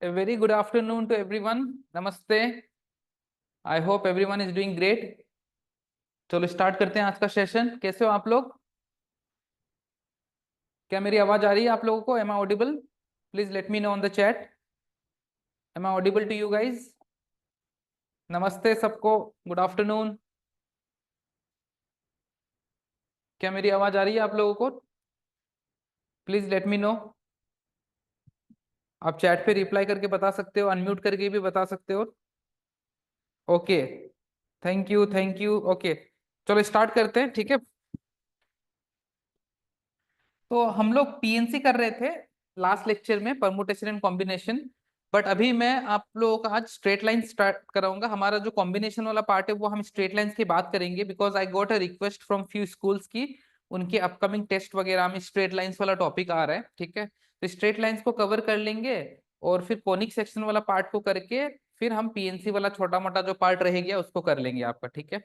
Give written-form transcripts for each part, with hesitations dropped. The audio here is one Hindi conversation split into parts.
A very good afternoon to everyone. Namaste. I hope everyone is doing great. चलो स्टार्ट करते हैं आज का सेशन। कैसे हो आप लोग? क्या मेरी आवाज आ रही है आप लोगों को? Am I audible? Please let me know on the chat. Am I audible to you guys? नमस्ते सबको। Good afternoon. क्या मेरी आवाज आ रही है आप लोगों को? Please let me know. आप चैट पे रिप्लाई करके बता सकते हो, अनम्यूट करके भी बता सकते हो। Okay, thank you thank you. Okay, चलो स्टार्ट करते हैं, ठीक है। तो हम लोग पीएनसी कर रहे थे लास्ट लेक्चर में, परमुटेशन एंड कॉम्बिनेशन। बट अभी मैं आप लोगों का आज स्ट्रेट लाइन स्टार्ट कराऊंगा। हमारा जो कॉम्बिनेशन वाला पार्ट है वो हम स्ट्रेट लाइंस की बात करेंगे, because I got a request from few schools की उनके अपकमिंग टेस्ट वगैरह में स्ट्रेट लाइंस वाला टॉपिक आ रहा है, ठीक है। तो स्ट्रेट लाइंस को कवर कर लेंगे और फिर कोनिक सेक्शन वाला पार्ट को करके फिर हम पीएनसी वाला छोटा मोटा जो पार्ट रह गया उसको कर लेंगे आपका, ठीक है।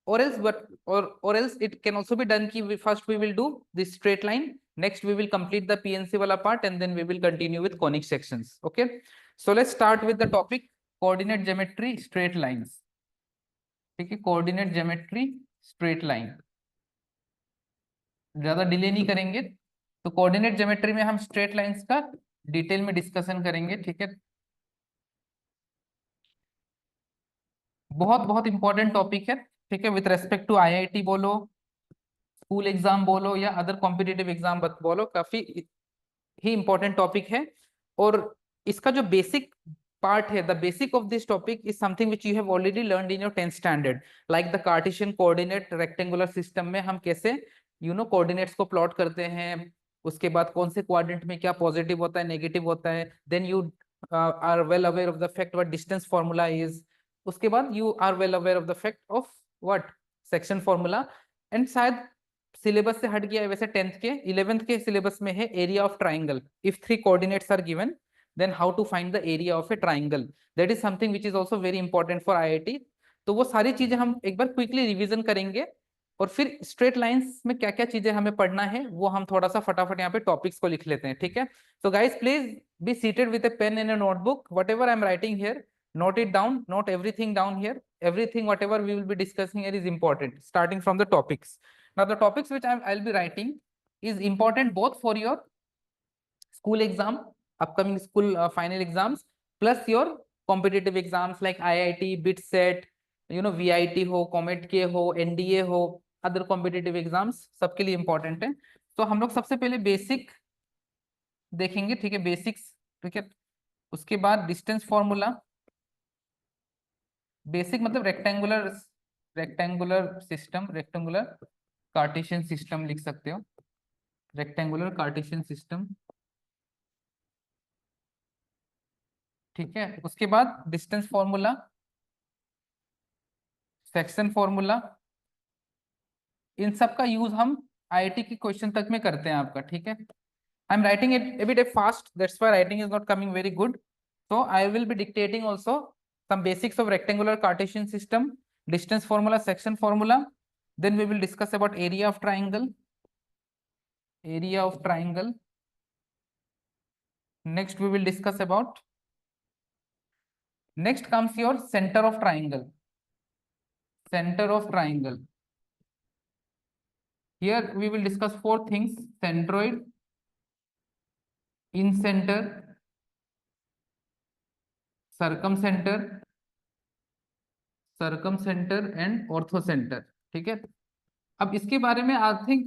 Or else it can also be done ki first we will do this straight line, next we will complete the PNC wala part, and then we will continue with conic sections. Okay, so let's start with the topic coordinate geometry straight lines. ठीक है, कोऑर्डिनेट ज्योमेट्री स्ट्रेट लाइन। ज्यादा डिले नहीं करेंगे। तो कोऑर्डिनेट ज्योमेट्री में हम स्ट्रेट लाइंस का डिटेल में डिस्कशन करेंगे, ठीक है। बहुत बहुत इंपॉर्टेंट टॉपिक है, ठीक है। विथ रेस्पेक्ट टू आईआईटी बोलो, स्कूल एग्जाम बोलो या अदर कॉम्पिटिटिव एग्जाम बोलो, काफी ही इंपॉर्टेंट टॉपिक है। और इसका जो बेसिक पार्ट है, the basic of this topic is something which you have already learned in your 10th standard, like the Cartesian coordinate rectangular system में हम कैसे कोऑर्डिनेट्स को प्लॉट करते हैं। उसके बाद कौन से क्वाड्रेंट में क्या पॉजिटिव होता है, नेगेटिव होता है। Then you are well aware of the fact what distance formula is. उसके बाद you are well aware of the fact of what section formula. And शायद सिलेबस से हट गया है वैसे 10th के, 11th के सिलेबस में है area of triangle. If three coordinates are given, then how to find the area of a triangle. That is something which is also very important for IIT. तो वो सारी चीजें हम एक बार क्विकली रिवीजन करेंगे। और फिर स्ट्रेट लाइंस में क्या क्या चीजें हमें पढ़ना है वो हम थोड़ा सा फटाफट यहाँ पे टॉपिक्स को लिख लेते हैं, ठीक है। So guys please be seated with a pen and a notebook. Whatever I am writing here, note it down, note everything down here. Everything whatever we will be discussing here is important, starting from the topics. Now the topics which I'll be writing is important both for your school exam, upcoming school final exams, plus your competitive exams like IIT, BITSET, VIT हो, COMET के हो, NDA हो, अदर कॉम्पिटिटिव एग्जाम्स सबके लिए इंपॉर्टेंट है। तो हम लोग सबसे पहले बेसिक देखेंगे, ठीक है, बेसिक्स, ठीक है। उसके बाद डिस्टेंस फॉर्मूला। बेसिक मतलब rectangular, rectangular system, rectangular Cartesian system लिख सकते हो, रेक्टेंगुलर कार्टेशियन सिस्टम, ठीक है। उसके बाद डिस्टेंस फॉर्मूला, सेक्शन फॉर्मूला, इन सब का यूज हम आईआईटी के क्वेश्चन तक में करते हैं आपका, ठीक है। I am writing it A bit fast, that's why writing is not coming very good. So I will be dictating also some basics of rectangular Cartesian system, distance formula, section formula. Then we will discuss about area of triangle, area of triangle. Next we will discuss about, next comes your center of triangle, center of triangle. Here we will discuss four things: centroid, incenter, circumcenter, circumcenter and orthocenter, ठीक है। अब इसके बारे में आई थिंक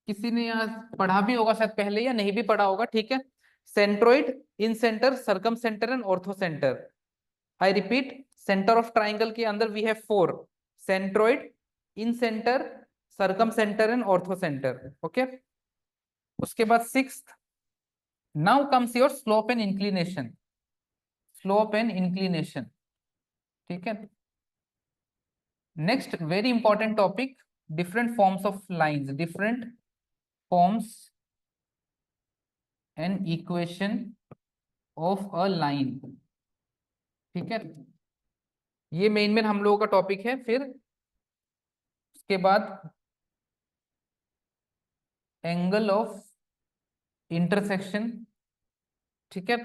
किसी ने यहाँ पढ़ा भी होगा शायद पहले, या नहीं भी पढ़ा होगा, ठीक है। Centroid, incentre, circumcentre and orthocentre. I repeat, centre of triangle के अंदर we have four: centroid, incentre, circumcentre and orthocentre, okay. उसके बाद sixth, now comes your slope and inclination, slope and inclination, ठीक है। Next very important topic, different forms of lines, different forms and equation of a line, ठीक है। ये मेन मेन हम लोगों का टॉपिक है। फिर उसके बाद एंगल ऑफ इंटरसेक्शन, ठीक है।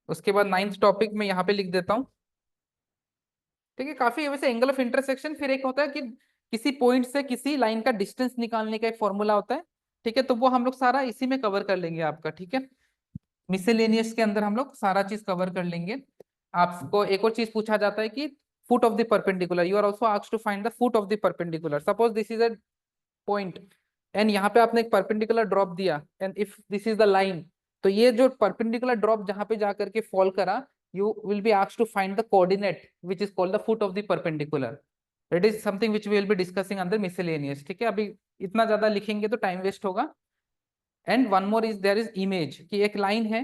उसके बाद 9th टॉपिक में यहाँ पे लिख देता हूँ। ठीक है, काफी वैसे एंगल ऑफ इंटरसेक्शन, फिर एक होता है कि किसी पॉइंट से किसी लाइन का डिस्टेंस निकालने का एक फॉर्मूला होता है। ठीक है, तो वो हम लोग सारा इसी में कवर कर लेंगे आपका। ठीक है, मिसेलेनियस के अंदर हम लोग सारा चीज कवर कर लेंगे। आपको एक और चीज पूछा जाता है कि foot of the perpendicular, you are also asked to find the foot of the perpendicular. Suppose this is a point and यहाँ पे आपने एक परपेंडिकुलर ड्रॉप दिया and if this is the line, तो ये जो परपेंडिकुलर ड्रॉप जहाँ पे जाकर के फॉल करा, you will be asked to find the coordinate which is called the foot of the perpendicular. It is something which we will be discussing under miscellaneous. ठीक है, अभी इतना ज्यादा लिखेंगे तो टाइम वेस्ट होगा। And one more is there is image, कि एक लाइन है,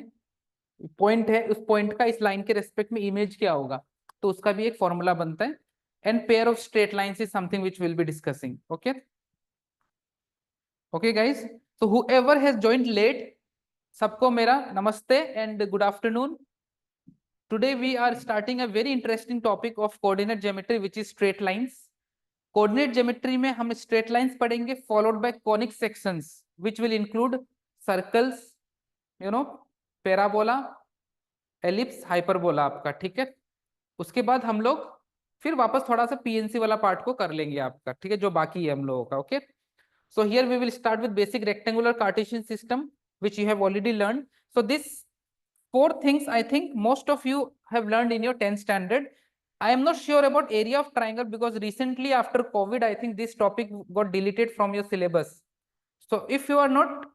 पॉइंट है, उस पॉइंट का इस लाइन के रेस्पेक्ट में इमेज क्या होगा, तो उसका भी एक फॉर्मूला बनता है। And pair of straight lines is something which will be discussing. Okay okay guys, so whoever has joined late, सबको मेरा नमस्ते and good afternoon. Today we are starting a very interesting topic of coordinate geometry, which is straight lines. Coordinate geometry में हम straight lines पढ़ेंगे, followed by conic sections, which will include circles, you know, parabola, ellipse, hyperbola आपका। ठीक है, उसके बाद हम लोग फिर वापस थोड़ा सा पीएनसी वाला पार्ट को कर लेंगे आपका। ठीक है, जो बाकी है हम लोगों का। Okay, so here we will start with basic rectangular Cartesian system, which you have already learned. So this four things I think most of you have learned in your 10th standard. I am not sure about area of triangle because recently after COVID, I think this topic got deleted from your syllabus. So if you are not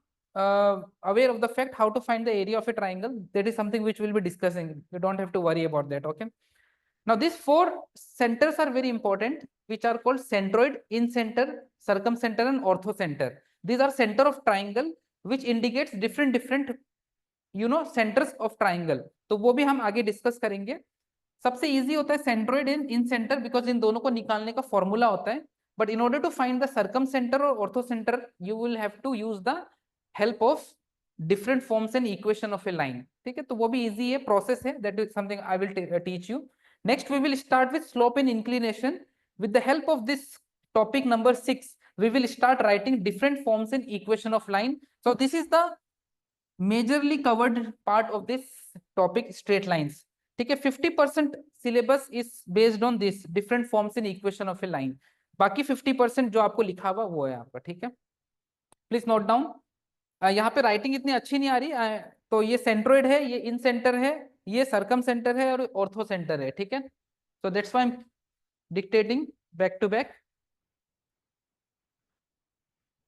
aware of the fact how to find the area of a triangle, that is something which we'll be discussing. You don't have to worry about that. Okay. Now these four centers are very important, which are called centroid, incenter, circumcenter, and orthocenter. These are center of triangle, which indicates different centres of triangle. तो वो भी हम आगे डिस्कस करेंगे। सबसे इजी होता है centroid and incentre, because इन दोनों को निकालने का फॉर्मूला होता है। But in order to find the circumcentre और orthocentre, you will have to use the help of different forms and equation of a line. ठीक है, तो वो भी इजी है, प्रोसेस है, that is something I will teach you. Next we will start with slope and inclination. With the help of this topic number 6, we will start writing different forms and equation of line. So this is the majorly covered part of this topic, straight lines. ठीक है, 50% syllabus is based on this different forms and equation of a line. बाकी 50% जो आपको लिखा हुआ वो है आपका। ठीक है, प्लीज नोट डाउन। यहाँ पे राइटिंग इतनी अच्छी नहीं आ रही, तो ये सेंट्रोइड है, ये इन सेंटर है, ये सरकम सेंटर है और ऑर्थो सेंटर है। ठीक है, so that's why I'm dictating back to back.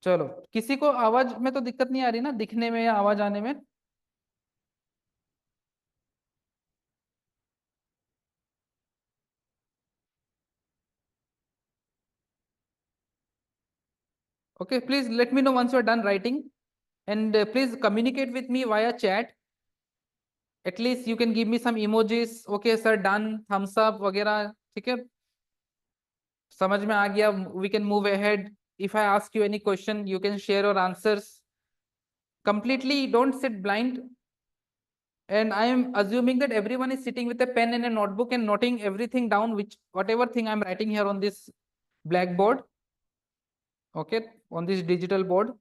चलो, किसी को आवाज में तो दिक्कत नहीं आ रही ना, दिखने में या आवाज आने में? Okay, please let me know once you're done writing, and please communicate with me via chat. At least you can give me some emojis. Okay sir, done, thumbs up वगैरह। ठीक है, समझ में आ गया, we can move ahead. If I ask you any question, you can share your answers. Completely don't sit blind. And I am assuming that everyone is sitting with a pen and a notebook and noting everything down, which whatever thing I'm writing here on this blackboard. Okay, on this digital board.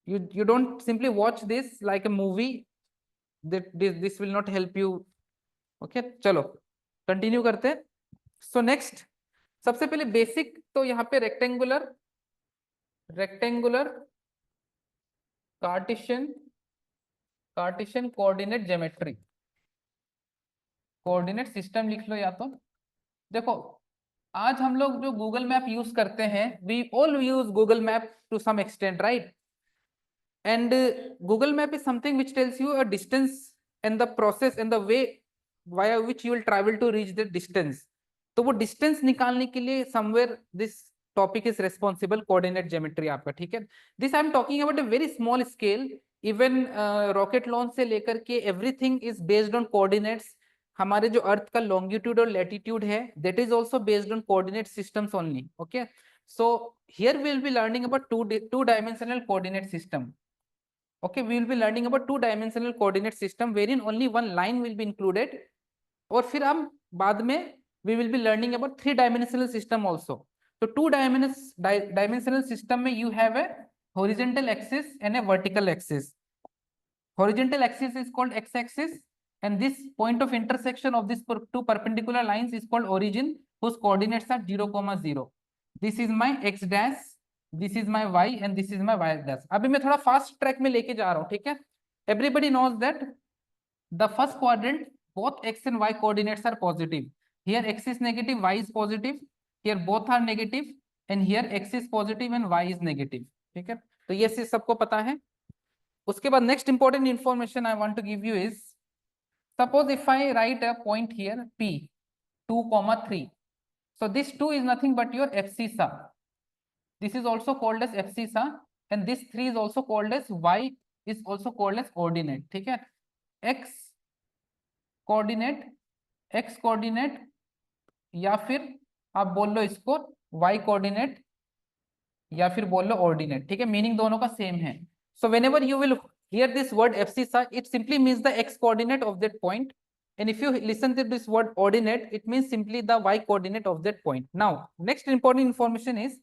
You don't simply watch this like a movie. That this will not help you. Okay, चलो कंटिन्यू करते हैं। सो नेक्स्ट, सबसे पहले बेसिक तो यहाँ पे rectangular Cartesian coordinate geometry, coordinate system लिख लो। या तो देखो, आज हम लोग जो गूगल मैप यूज करते हैं, we all use Google map to some extent, right? And Google Map is something which tells you a distance and the process and the way via which you will travel to reach the distance. तो वो distance निकालने के लिए somewhere this topic is responsible, coordinate geometry आपका। ठीक है, this I am talking about a very small scale. Even rocket launch से लेकर के everything is based on coordinates. हमारे जो अर्थ का longitude और latitude है, that is also based on coordinate systems only. Okay, so here we will be learning about two-dimensional coordinate system. Okay, we will be learning about two-dimensional coordinate system wherein only one line will be included. और फिर हम बाद में we will be learning about three-dimensional system also. So two-dimensional system में you have a horizontal axis and a vertical axis. horizontal axis is called x-axis, and this point of intersection of these two perpendicular lines is called origin, whose coordinates are 0, 0. This is my x dash, this is my y, and this is my y dash. अभी मैं थोड़ा फास्ट ट्रैक में लेके जा रहा हूँ, ठीक है? Everybody knows that the first quadrant, both x and y coordinates are positive. Here x is negative, y is positive. Here both are negative, and here x is positive and y is negative. ठीक है? तो ये चीज सबको पता है. उसके बाद next important information I want to give you is, suppose if I write a point here P 2, 3. So this 2 is nothing but your abscissa. This is also called as abscissa, and this 3 is also called as y, is also called as ordinate. ठीक है? x कोऑर्डिनेट या फिर आप बोल लो इसको y कोऑर्डिनेट या फिर बोल लो ऑर्डिनेट. ठीक है? मीनिंग दोनों का सेम है. So whenever you will hear this word abscissa, it simply means the x coordinate of that point, and if you listen to this word ordinate, it means simply the y coordinate of that point. Now next important information is,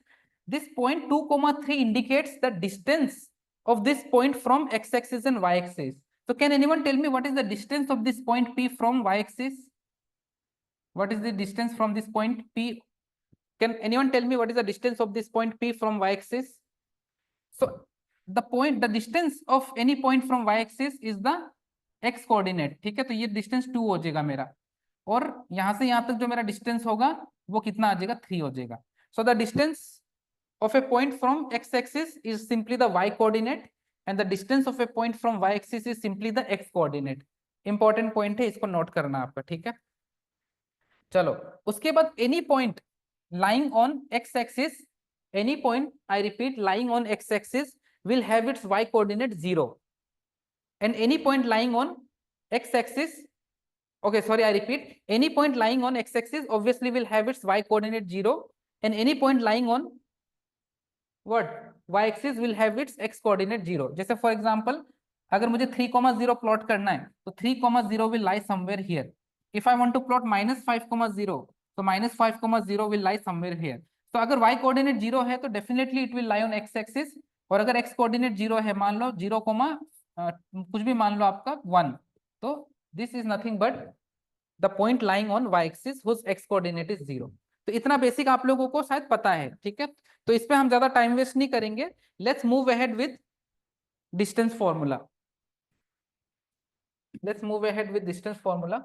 this point 2, 3 indicates the distance of this point from x-axis and y-axis. So can anyone tell me what is the distance of this point P from y-axis? What is the distance from this point P? Can anyone tell me what is the distance of this point P from y-axis? So the distance of any point from y-axis is the x coordinate. ठीक है? तो ये डिस्टेंस 2 हो जाएगा मेरा, और यहां से यहां तक जो मेरा डिस्टेंस होगा वो कितना आ जाएगा? 3 हो जाएगा. So the distance of a point from x-axis is simply the y coordinate, and the distance of a point from y-axis is simply the x coordinate. Important point है, इसको नोट करना आपका. ठीक है? चलो उसके बाद any point lying on x-axis, any point, I repeat, lying on x-axis will have its y coordinate 0, and any point lying on x-axis, okay, sorry, I repeat, any point lying on x-axis obviously will have its y coordinate 0, and any point lying on what y-axis will have its x coordinate 0. जैसे फॉर एग्जांपल अगर मुझे 3, 0 प्लॉट करना है, तो 3, 0 will lie somewhere here. If I want to plot -5, 0, so -5, 0 will lie somewhere here. तो अगर y coordinate 0 है तो definitely it will lie on x-axis, और अगर x coordinate 0 है, मान लो 0, कुछ भी मान लो आपका 1, तो this is nothing but the point lying on y-axis whose x coordinate is 0. तो इतना बेसिक आप लोगों को शायद पता है. ठीक है? तो इस पे हम ज्यादा टाइम वेस्ट नहीं करेंगे. Let's move ahead with distance formula. Let's move ahead with distance formula.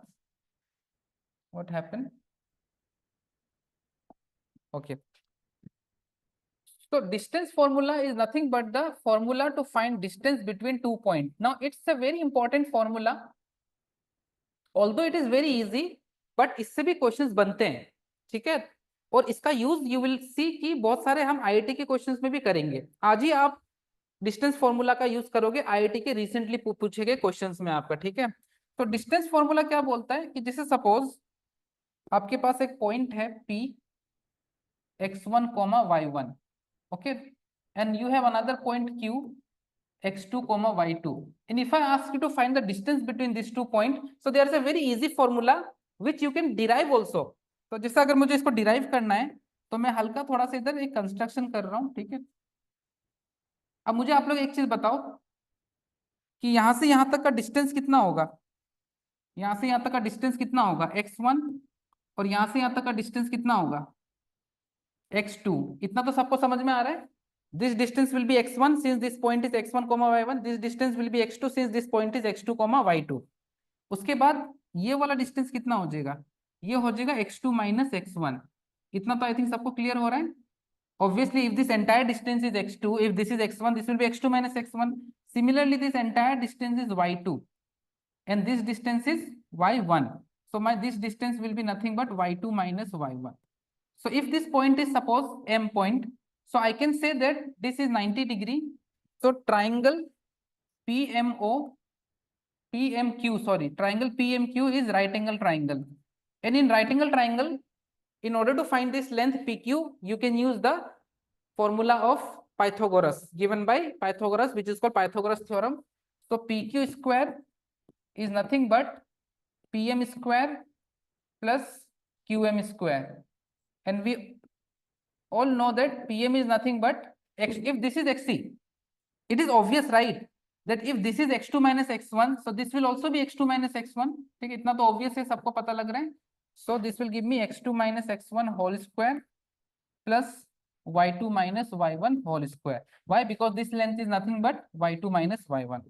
What happened? Okay, so distance formula is nothing but the formula to find distance between 2 points. Now it's a very important formula, although it is very easy, but इससे भी क्वेश्चंस बनते हैं. ठीक है? और इसका यूज यू विल सी कि बहुत सारे हम आईआईटी के क्वेश्चंस में भी करेंगे. आज ही आप डिस्टेंस फॉर्मूला का यूज करोगे आईआईटी के रिसेंटली पूछे गए क्वेश्चंस में आपका. ठीक है? तो डिस्टेंस फॉर्मूला क्या बोलता है कि जैसे सपोज आपके पास एक पॉइंट है P x1, y1, okay, and you have another point Q x2, y2, and if I ask you to find the distance between these 2 points, so there's a very easy formula which you can derive also. तो जैसे अगर मुझे इसको डिराइव करना है तो मैं हल्का थोड़ा सा इधर एक कंस्ट्रक्शन कर रहा हूं. ठीक है? अब मुझे आप लोग एक चीज बताओ कि यहां से यहां तक का डिस्टेंस कितना होगा? यहां से यहां तक का डिस्टेंस कितना होगा? x1, और यहां से यहां तक का डिस्टेंस कितना होगा? x2. इतना तो सबको समझ में आ रहा है. This distance will be x1 since this point is x1, y1. This distance will be x2 since this point is x2, y2. उसके बाद ये वाला डिस्टेंस कितना हो जाएगा? ये हो जाएगा x2 - x1. इतना तो आई थिंक सबको क्लियर हो रहा है. Obviously, if this entire distance is x2, if this is x1, this will be x2 - x1. Similarly, this entire distance is y2, and this distance is y1. So this distance will be nothing but y2 - y1. So if this point is suppose M point, so I can say that this is 90 degree. So triangle triangle PMQ is right angle triangle. And in right angle triangle, in order to find this length PQ, you can use the formula of Pythagoras given by Pythagoras, which is called Pythagoras theorem. So PQ square is nothing but PM square plus QM square. And we all know that PM is nothing but X. If this is XC, it is obvious, right? that if this is x2 minus x1, so this will also be x2 minus x1. ठीक है, इतना तो ऑब्वियस है, सबको पता लग रहा है. So this will give me x2 minus x1 whole square plus y2 minus y1 whole square. Why? Because this length is nothing but y2 minus y1.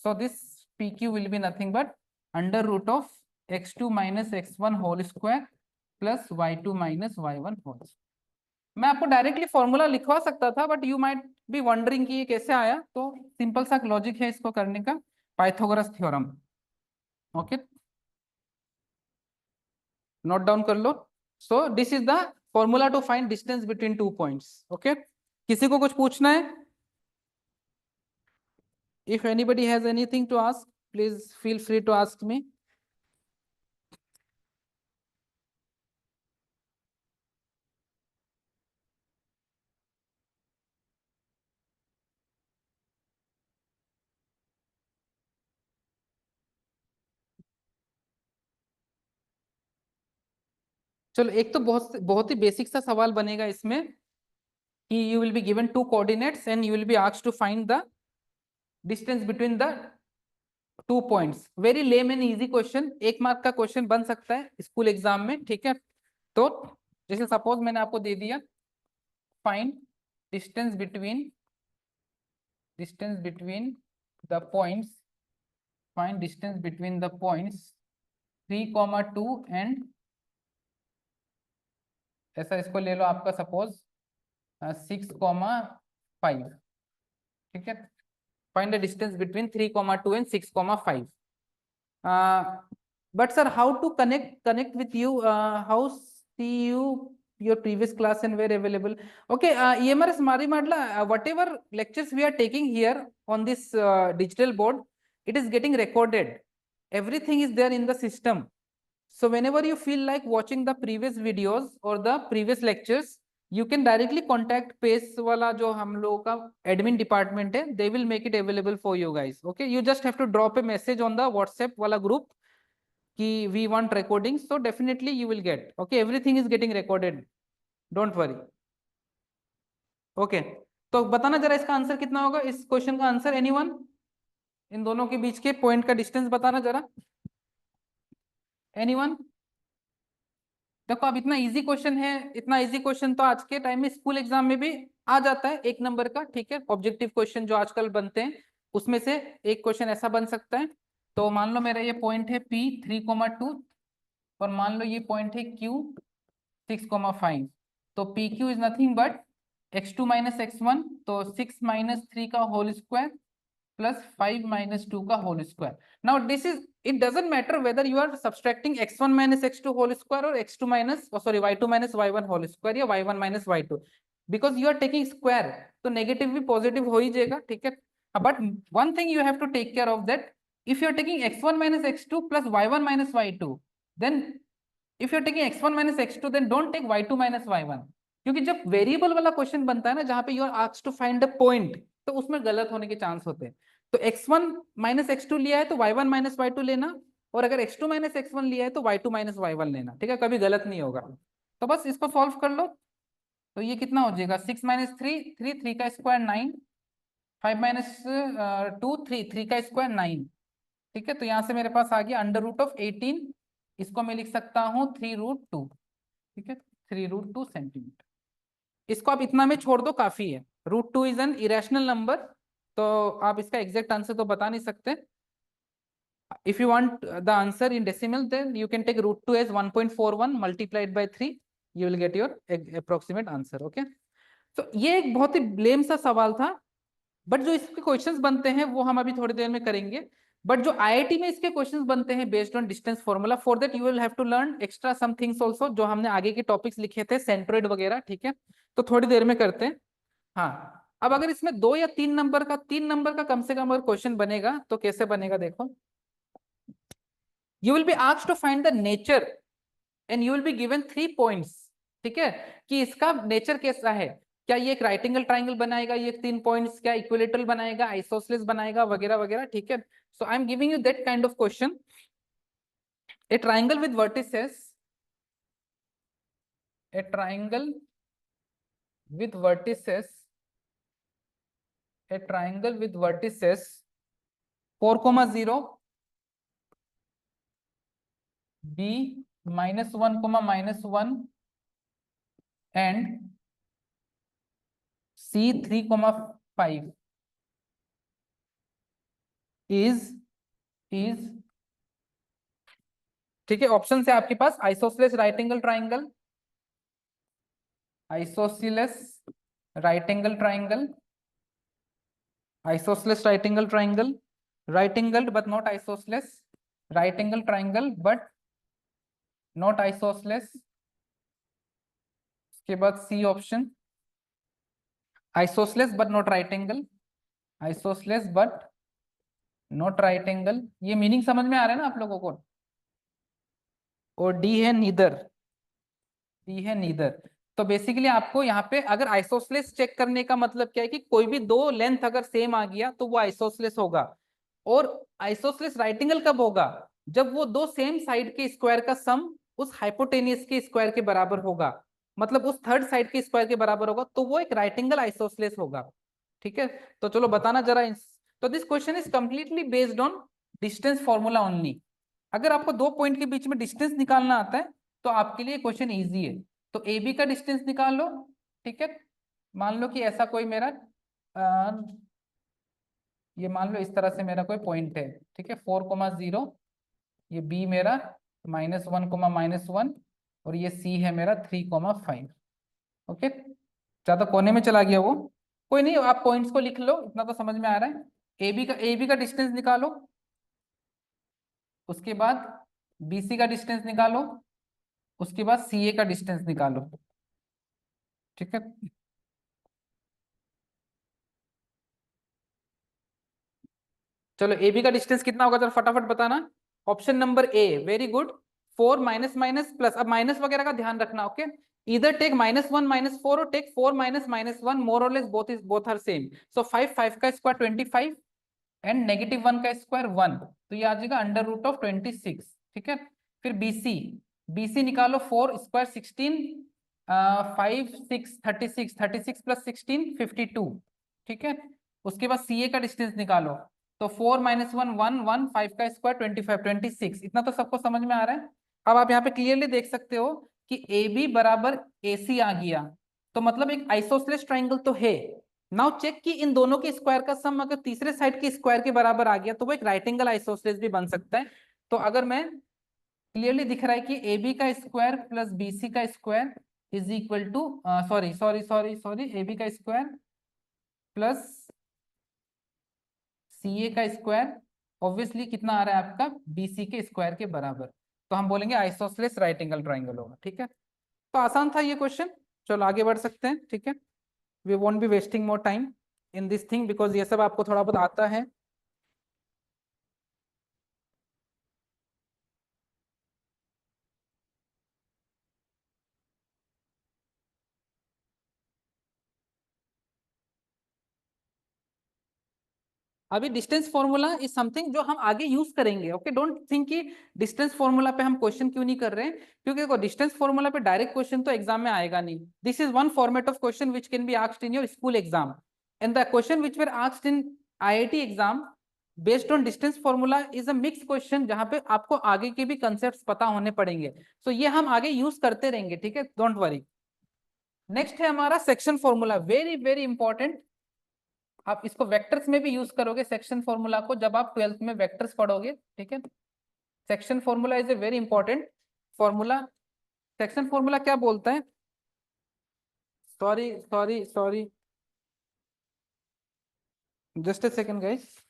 So this PQ will be nothing but under root of x2 minus x1 whole square plus y2 minus y1 whole square. मैं आपको डायरेक्टली फॉर्मूला लिखवा सकता था, but you might be wondering कि ये कैसे आया. तो सिंपल सा लॉजिक है इसको करने का, Pythagoras theorem. Okay, note down कर लो. So this is the formula to find distance between 2 points. Okay, किसी को कुछ पूछना है? If anybody has anything to ask, please feel free to ask me. चलो, एक तो बहुत ही बेसिक सा सवाल बनेगा इसमें कि you will be given 2 coordinates and you will be asked to find the distance between the 2 points. Very lame and easy question, 1 mark का क्वेश्चन बन सकता है स्कूल एग्जाम में. ठीक है, तो जैसे सपोज मैंने आपको दे दिया, find distance between the points, find distance between the points 3,2 and ऐसा इसको ले लो आपका सपोज 6,5. ठीक है, find the distance between 3,2 and 6,5. But sir, how to connect with you? How see you your previous class and where available? Okay, EMRS Mari Madla, whatever lectures we are taking here on this digital board, it is getting recorded. Everything is there in the system. So whenever you feel like watching the previous videos or the previous lectures, you can directly contact Pace वाला जो हम लोगों का एडमिन डिपार्टमेंट है. they will make it available for you guys. Okay, you just have to drop a message on the WhatsApp वाला group कि we want recording, so definitely you will get. Okay, everything is getting recorded, don't worry. Okay, तो बताना जरा इसका आंसर कितना होगा, इस क्वेश्चन का आंसर. एनीवन, इन दोनों के बीच के पॉइंट का डिस्टेंस बताना जरा. एनीवन? देखो, अब इतना इजी क्वेश्चन है, इतना इजी क्वेश्चन तो आज के टाइम में स्कूल एग्जाम में भी आ जाता है 1 नंबर का. ठीक है, ऑब्जेक्टिव क्वेश्चन जो आजकल बनते हैं उसमें से एक क्वेश्चन ऐसा बन सकता है. तो मान लो मेरा ये पॉइंट है P 3,2 और मान लो ये पॉइंट है Q 6,5. तो PQ is nothing but x2 minus x1, तो 6 माइनस 3 का होल स्क्वायर plus 5 minus 2 का whole square. Now this is, it doesn't matter whether you are subtracting x1 minus x2 whole square or x2 minus, oh sorry, y2 minus y1 whole square या y1 minus y2, because you are taking square, तो नेगेटिव भी पॉजिटिव हो ही जाएगा. ठीक है, but one thing you have to take care of that, if you are taking x1 minus x2 plus y1 minus y2, then if you are taking x1 minus x2, then don't take y2 minus y1, क्योंकि जब वेरिएबल वाला क्वेश्चन बनता है ना, जहां पे you are asked to find the point, तो उसमें गलत होने के चांस होते हैं. तो x1 माइनस x2 लिया है तो y1 माइनस y2 लेना, और अगर x2 माइनस x1 लिया है तो y2 माइनस y1 लेना. ठीक है, कभी गलत नहीं होगा. तो बस इसको सॉल्व कर लो. तो ये कितना हो जाएगा, 6 माइनस 3 का स्क्वायर 9, 5 माइनस 2 3 का स्क्वायर 9. ठीक है, तो यहाँ से मेरे पास आ गया अंडर रूट ऑफ 18, इसको मैं लिख सकता हूँ 3√2. ठीक है, 3√2 सेंटीमीटर. इसको आप इतना में छोड़ दो, काफी है. √2 इज एन इरेशनल नंबर, तो आप इसका एग्जैक्ट आंसर तो बता नहीं सकते. If you want the answer in decimal, then you can take √2 as 1.41 multiplied by 3. You will get your approximate answer. Okay, तो ये एक बहुत ही ब्लेम सा सवाल था, बट जो इसके क्वेश्चंस बनते हैं वो हम अभी थोड़ी देर में करेंगे. बट जो आईआईटी में इसके क्वेश्चंस बनते हैं based on distance formula, for that you will have to learn extra some things also, जो हमने आगे के टॉपिक्स लिखे थे सेंट्रोइड वगैरह. ठीक है, तो थोड़ी देर में करते हैं. हाँ, अब अगर इसमें 2 या 3 नंबर का, 3 नंबर का कम से कम अगर क्वेश्चन बनेगा तो कैसे बनेगा, देखो. You will be asked to find the nature and you will be given 3 points. ठीक है, कि इसका नेचर कैसा है, क्या ये एक राइट एंगल ट्राइंगल बनाएगा, ये 3 पॉइंट्स, क्या इक्विलेटरल बनाएगा, आइसोसेलेस बनाएगा, वगैरह वगैरह. ठीक है, so I am giving you that kind of question. A triangle with vertices, a triangle with vertices, a triangle with vertices 4,0, B -1, and C 3,5 is ठीक है। ऑप्शन है आपके पास isosceles right angle triangle, isosceles right angle triangle, isosceles right angle triangle, right angled but not isosceles, right angle triangle but not isosceles। उसके बाद C option isosceles but not right angle, isosceles but not right angle। ये मीनिंग समझ में आ रहा है ना आप लोगों को। और डी है नीदर, डी है नीदर। तो बेसिकली आपको यहाँ पे अगर आइसोसेलेस चेक करने का मतलब क्या है कि कोई भी दो लेंथ अगर सेम आ गया तो वो आइसोसेलेस होगा। और आइसोसेलेस राइट एंगल कब होगा, जब वो दो सेम साइड के स्क्वायर का सम उस हाइपोटेनियस के स्क्वायर के बराबर होगा, मतलब उस थर्ड साइड के स्क्वायर के बराबर होगा, तो वो एक राइट एंगल आइसोसेलेस होगा। ठीक है, तो चलो बताना जरा। तो this question is completely based on distance formula only. अगर आपको दो पॉइंट के बीच में डिस्टेंस निकालना आता है तो आपके लिए क्वेश्चन इजी है। तो ए बी का डिस्टेंस निकाल लो। ठीक है, मान लो कि ऐसा कोई मेरा ये मान लो इस तरह से मेरा कोई पॉइंट है। ठीक है, 4,0, ये बी मेरा -1, और ये सी है मेरा 3,5। ओके, ज्यादा कोने में चला गया वो, कोई नहीं, आप पॉइंट्स को लिख लो, इतना तो समझ में आ रहा है। ए बी का डिस्टेंस निकालो, उसके बाद बीसी का डिस्टेंस निकालो, उसके बाद सीए का डिस्टेंस निकालो। ठीक है, चलो ए बी का डिस्टेंस कितना होगा जरा फटाफट बताना। Option number A, very good. 4 minus minus plus, अब माइनस वगैरह का ध्यान रखना। ओके, इधर टेक -1 -4 और टेक 4 -1, मोर और लेस बोथ आर सेम। सो 5 5 का स्क्वायर 25 एंड -1 का स्क्वायर 1, तो ये आ जाएगा √26। ठीक है, फिर बीसी, बीसी निकालो। 4 स्क्वायर 16, 5 6 36, 36 प्लस 16 52। ठीक है, उसके बाद सीए का डिस्टेंस निकालो। तो 4 -1 1 1, 5 का स्क्वायर 25 26। इतना तो सबको समझ में आ रहा है। अब आप यहाँ पे क्लियरली देख सकते हो कि ए बी बराबर ए सी आ गया, तो मतलब एक आइसोसेलेस ट्राइंगल तो है। नाउ चेक कि इन दोनों के स्क्वायर का सम अगर तीसरे साइड के स्क्वायर के बराबर आ गया तो वो एक राइट एंगल आइसोसेलेस भी बन सकता है। तो अगर मैं क्लियरली दिख रहा है कि ए बी का स्क्वायर प्लस बी सी का square is equal to, sorry sorry sorry sorry, A B का स्क्वायर प्लस सी ए का स्क्वायर ऑब्वियसली कितना आ रहा है आपका, बी सी के स्क्वायर के बराबर। तो हम बोलेंगे आइसोसेलेस राइट एंगल ट्राइंगल होगा। ठीक है, तो आसान था ये क्वेश्चन। चलो आगे बढ़ सकते हैं। ठीक है, we won't be wasting more time in this thing because ये सब आपको थोड़ा बहुत आता है। अभी डिस्टेंस फॉर्मूला इज समथिंग जो हम आगे यूज करेंगे। ओके, डोंट थिंक कि डिस्टेंस फॉर्मूला पे हम क्वेश्चन क्यों नहीं कर रहे हैं, क्योंकि देखो डिस्टेंस फॉर्मूला पे डायरेक्ट क्वेश्चन तो एग्जाम में आएगा नहीं। This is one format of question which can be asked in your school exam, and the question which were asked in IIT exam based on distance formula is a mix question, जहां पे आपको आगे के भी कंसेप्ट पता होने पड़ेंगे। सो ये हम आगे यूज करते रहेंगे। ठीक है, डोंट वरी। नेक्स्ट है हमारा section formula, very very important. आप इसको वेक्टर्स में भी यूज करोगे सेक्शन फॉर्मूला को, जब आप 12th में वेक्टर्स पढ़ोगे। ठीक है, section formula is a very important formula. Section formula क्या बोलता है, sorry sorry sorry, just a second guys.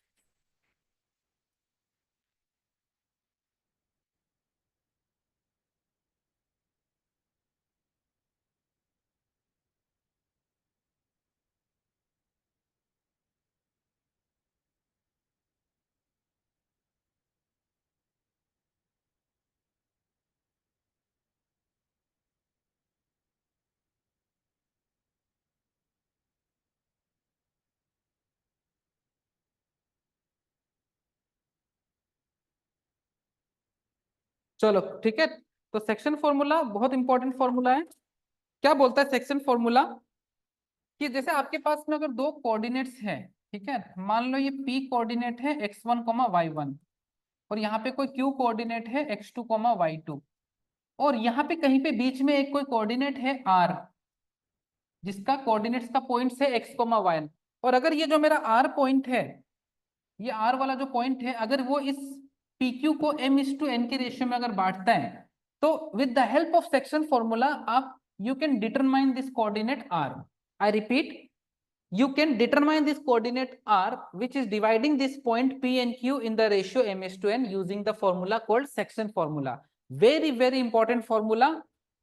चलो ठीक है, तो सेक्शन फॉर्मूला बहुत इंपॉर्टेंट फॉर्मूला है। क्या बोलता है सेक्शन फॉर्मूला, कि जैसे आपके पास में अगर दो कोऑर्डिनेट्स हैं, ठीक है, मान लो ये p कोऑर्डिनेट है x1 y1 और यहाँ पे कोई q कोऑर्डिनेट है x2 y2 और यहाँ पे कहीं पे बीच में एक कोई कोऑर्डिनेट है r जिसका कोऑर्डिनेट्स का पॉइंट्स है x y। और अगर ये जो मेरा r पॉइंट है, ये r वाला जो पॉइंट है, अगर वो इस pq को m/n के रेशियो में अगर बांटता है तो with the help of section formula आप you can determine this coordinate r। I repeat, you can determine this coordinate r which is dividing this point p and q in the ratio m/n using the formula called section formula। very very important formula,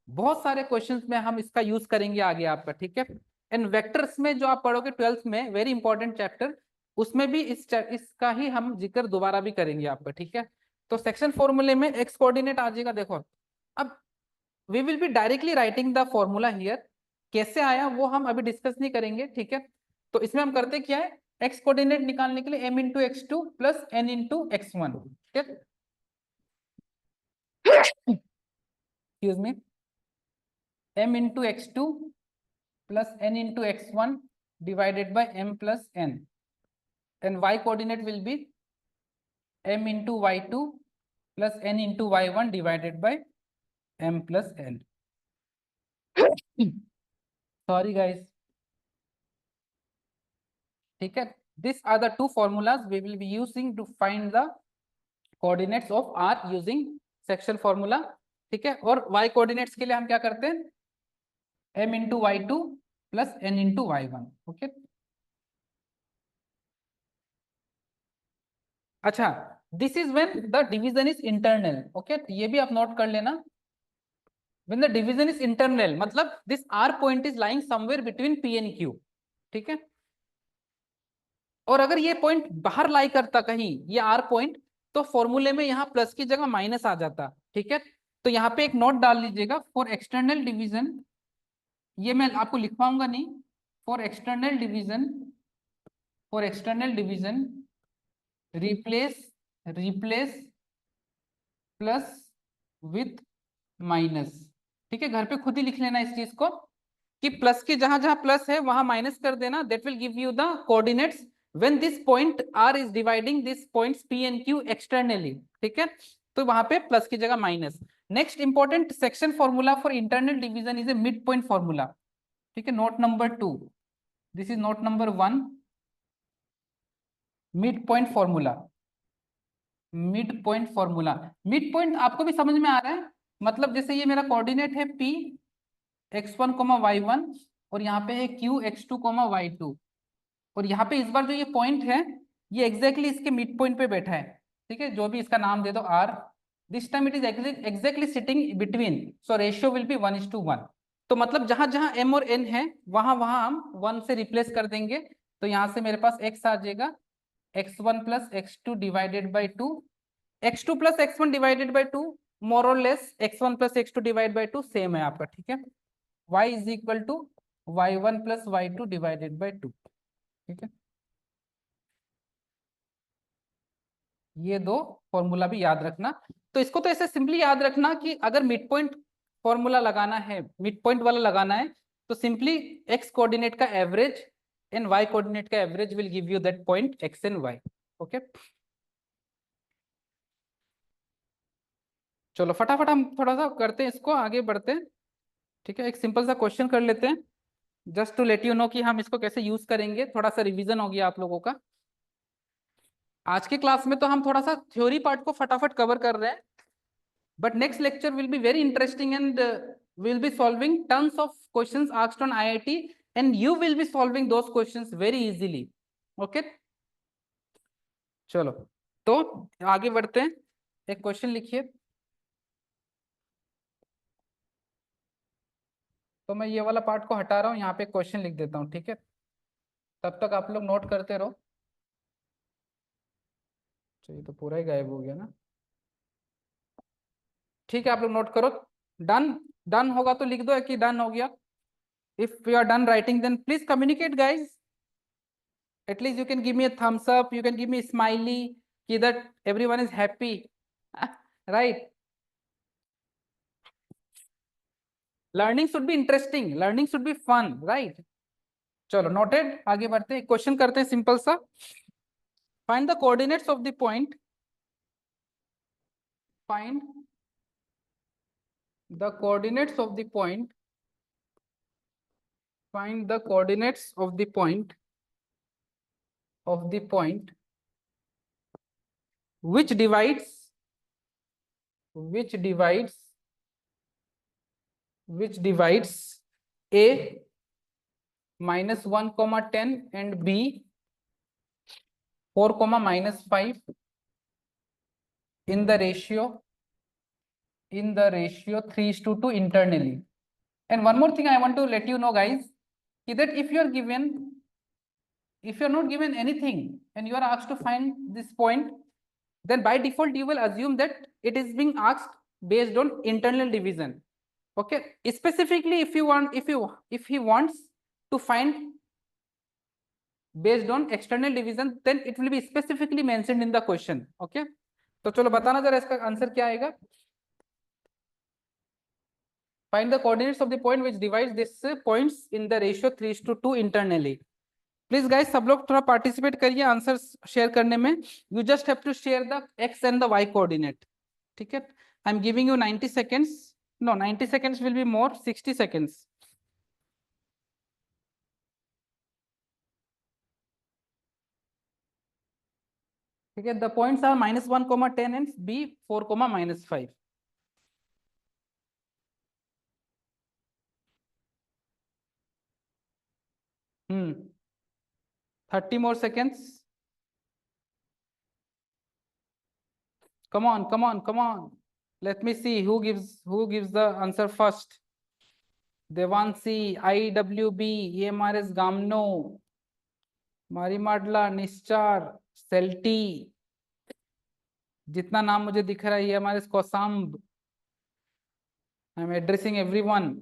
बहुत सारे क्वेश्चंस में हम इसका यूज करेंगे आगे आपका, ठीक है। एंड वेक्टर्स में जो आप पढ़ोगे 12th में, वेरी इंपॉर्टेंट चैप्टर, उसमें भी इसका ही हम जिक्र दोबारा भी करेंगे आपका, ठीक है। तो सेक्शन फॉर्मूले में एक्स कोऑर्डिनेट आ जाएगा। देखो अब we will be directly writing the formula here, कैसे आया वो हम अभी डिस्कस नहीं करेंगे, ठीक है। तो इसमें हम करते क्या है, एक्स कोऑर्डिनेट निकालने के लिए m into x2 plus n into x1, ठीक है। Excuse me, m into x2 plus n into x1 divided by m plus n, and y coordinate will be m into y2 plus n into y1 divided by m plus n। Sorry guys, ठीक है। This are the two formulas we will be using to find the coordinates of r using section formula, ठीक है। और y कोऑर्डिनेट्स के लिए हम क्या करते हैं, m into y2 plus n into y1, okay. अच्छा, this is when the division is internal, okay, ये भी आप नोट कर लेना। When the division is internal मतलब this r point is lying somewhere between p and q, ठीक है। और अगर ये पॉइंट बाहर लाई करता कहीं, ये r पॉइंट, तो फॉर्मूले में यहाँ प्लस की जगह माइनस आ जाता, ठीक है। तो यहाँ पे एक नोट डाल लीजिएगा, फॉर एक्सटर्नल डिवीजन, ये मैं आपको लिखवाऊंगा नहीं, for external division, for external division replace replace plus with minus, ठीक है। घर पे खुद ही लिख लेना इस चीज को कि प्लस की जहां जहां प्लस है वहां माइनस कर देना, that will give you the coordinates when this point r is dividing this points p and q externally, ठीक है। तो वहां पे प्लस की जगह minus. Next important section formula for internal division is a mid point formula, ठीक है। Note number 2, this is note number 1, mid point formula. Mid point formula, mid point आपको भी समझ में आ रहा है, मतलब जैसे ये मेरा कोऑर्डिनेट है p x1 y1 और यहाँ पे है q x2 y2 और यहाँ पे इस बार जो ये पॉइंट है ये एग्जैक्टली इसके मिड पॉइंट पे बैठा है, ठीक है। जो भी इसका नाम दे दो r, this time it is exactly sitting between, so ratio will be 1:1। तो मतलब जहां जहां m और n है वहां वहां हम 1 से रिप्लेस कर देंगे, तो यहाँ से मेरे पास x आ जाएगा x1 plus x2 divided by 2, x2 plus x1 divided by 2, more और less x1 plus x2 divide by 2 same है आपका, ठीक है। y is equal to y1 plus y2 divided by 2, ठीक है। ये दो फॉर्मूला भी याद रखना। तो इसको तो ऐसे सिंपली याद रखना कि अगर मिड पॉइंट फॉर्मूला लगाना है, मिड पॉइंट वाला लगाना है, तो सिंपली x कोऑर्डिनेट का एवरेज एंड y कोऑर्डिनेट का average will give you that point x and y, okay. चलो फटाफट हम थोड़ा सा करते हैं, इसको आगे बढ़ते हैं, ठीक है। एक सिंपल सा क्वेश्चन कर लेते हैं just to let you know कि हम इसको कैसे यूज करेंगे, थोड़ा सा रिवीजन हो गया आप लोगों का। आज के क्लास में तो हम थोड़ा सा थ्योरी पार्ट को फटाफट कवर कर रहे हैं, but next lecture will be very interesting and we'll be solving tons of questions asked on IIT and you will be solving those questions very easily, okay। चलो तो आगे बढ़ते हैं, एक क्वेश्चन लिखिए। तो मैं ये वाला पार्ट को हटा रहा हूँ, यहाँ पे क्वेश्चन लिख देता हूँ, ठीक है। तब तक आप लोग नोट करते रहो। चलिए तो पूरा ही गायब हो गया ना, ठीक है। आप लोग नोट करो, डन, डन होगा तो लिख दो कि डन हो गया। If you are done writing then please communicate guys, at least you can give me a thumbs up, you can give me a smiley that everyone is happy. Right, learning should be interesting, learning should be fun, right? चलो नोटेड, आगे बढ़ते हैं, क्वेश्चन करते हैं सिंपल सा। Find the coordinates of the point, find the coordinates of the point, find the coordinates of the point, which divides, which divides a -1, 10 and b 4, -5 in the ratio 3:2 internally. And one more thing I want to let you know, guys, that if you are not given anything and you are asked to find this point, then by default you will assume that it is being asked based on internal division. Okay, specifically if he wants to find based on external division, then it will be specifically mentioned in the question. Okay, तो चलो बताना जरा इसका आंसर क्या आएगा। Find the coordinates of the point which divides this points in the ratio 3:2 internally. Please guys सब लोग थोड़ा पार्टिसिपेट करिए आंसर शेयर करने में। You just have to share the X and the Y coordinate. ठीक है, I am giving you 90 seconds, no 90 seconds will be more, 60 seconds. ठीक है, the points are -1, 10 and B 4, -5। Hmm, 30 more seconds. Come on, come on, come on. Let me see who gives the answer first. Devansi, IWB, EMRS Gamno, Marimadla, Nischar, Celti, जितना नाम मुझे दिख रहा है ये हमारे कोसाम्ब। I am addressing everyone.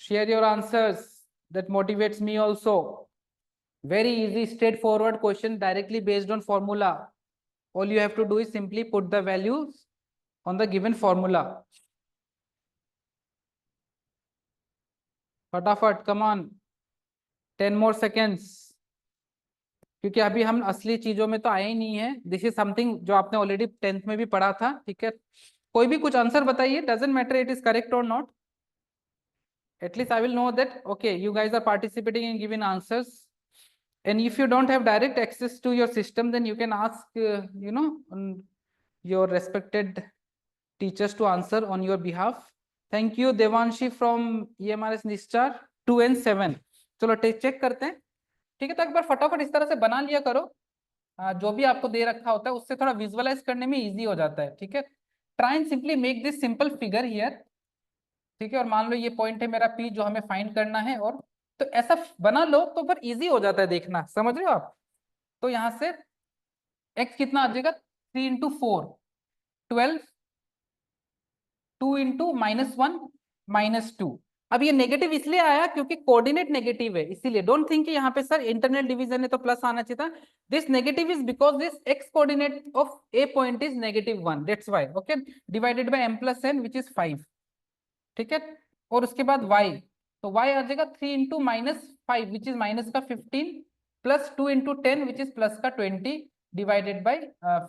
Share your answers, that motivates me also. Very easy straight forward question, directly based on formula. All you have to do is simply put the values on the given formula. फटाफट, कम ऑन, 10 more seconds, क्योंकि अभी हम असली चीजों में तो आए ही नहीं है। दिस इज समथिंग जो आपने ऑलरेडी 10th में भी पढ़ा था। ठीक है, कोई भी कुछ आंसर बताइए, doesn't matter it is correct और not, at least I will know that okay you guys are participating in giving answers. And if you don't have direct access to your system, then you can ask your respected teachers to answer on your behalf. Thank you Devanshi from EMRS Nischar 2 and 7। चलो चेक करते हैं। ठीक है, तो एक बार फटाफट इस तरह से बना लिया करो। जो भी आपको दे रखा होता है उससे थोड़ा विजुअलाइज करने में इजी हो जाता है। ठीक है, try and simply make this simple figure here. ठीक है, और मान लो ये पॉइंट है मेरा पी जो हमें फाइंड करना है, और तो ऐसा बना लो तो फिर इजी हो जाता है देखना, समझ रहे हो आप। तो यहाँ से x कितना आ जाएगा, 3 × 4 12, 2 × -1 -2। अब ये नेगेटिव इसलिए आया क्योंकि कोऑर्डिनेट नेगेटिव है, इसीलिए डोंट थिंक कि यहाँ पे सर इंटरनल डिवीजन है तो प्लस आना चाहिए था। This negative is because this x coordinate of a point is -1, that's why. Okay, divided by m + n which is 5। ठीक है, और उसके बाद y, तो y आ जाएगा 3 × -5 विच इज माइनस का 15 प्लस 2 × 10 विच इज प्लस का 20 डिवाइडेड बाय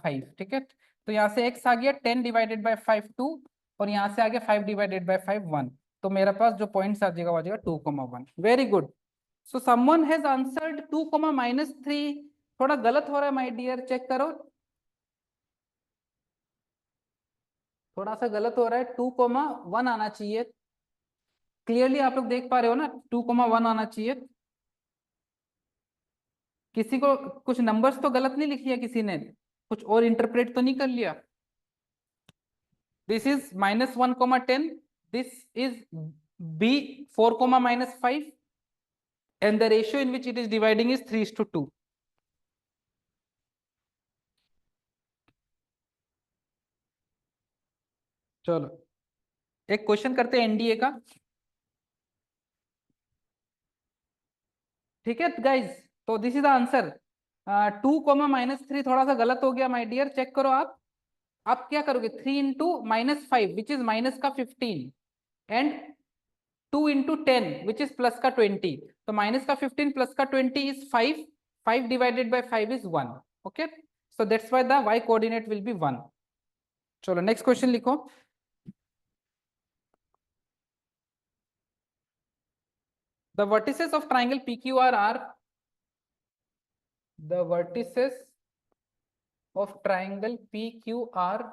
5। ठीक है, तो यहाँ से x आ गया 10 डिवाइडेड बाय 5 2, और यहाँ से आ गया 5 डिवाइडेड बाय 5 1। तो मेरे पास जो पॉइंट्स आ जाएगा वो आ जाएगा 2, 1। Very good. So someone has answered 2, -3। थोड़ा गलत हो रहा है माय डियर, चेक करो, थोड़ा सा गलत हो रहा है। 2, 1 आना चाहिए। क्लियरली आप लोग देख पा रहे हो ना, 2, 1 आना चाहिए। किसी को कुछ नंबर्स तो गलत नहीं लिख लिया, किसी ने कुछ और इंटरप्रेट तो नहीं कर लिया। This is -1, 10, this is b 4, -5 and the ratio in which it is dividing is 3:2। चलो एक क्वेश्चन करते हैं एनडीए का। ठीक है गाइज, तो दिस इज द आंसर। 2, -3 थोड़ा सा गलत हो गया माय डियर, चेक करो आप क्या करोगे, 3 × -5 विच इज माइनस का 15 and 2 into 10 which is plus का 20, तो माइनस का 15 प्लस का 20 is 5, 5 divided by 5 is 1. Okay, so that's why the y coordinate will B 1. चलो नेक्स्ट क्वेश्चन लिखो. The vertices of triangle PQR are the vertices of triangle PQR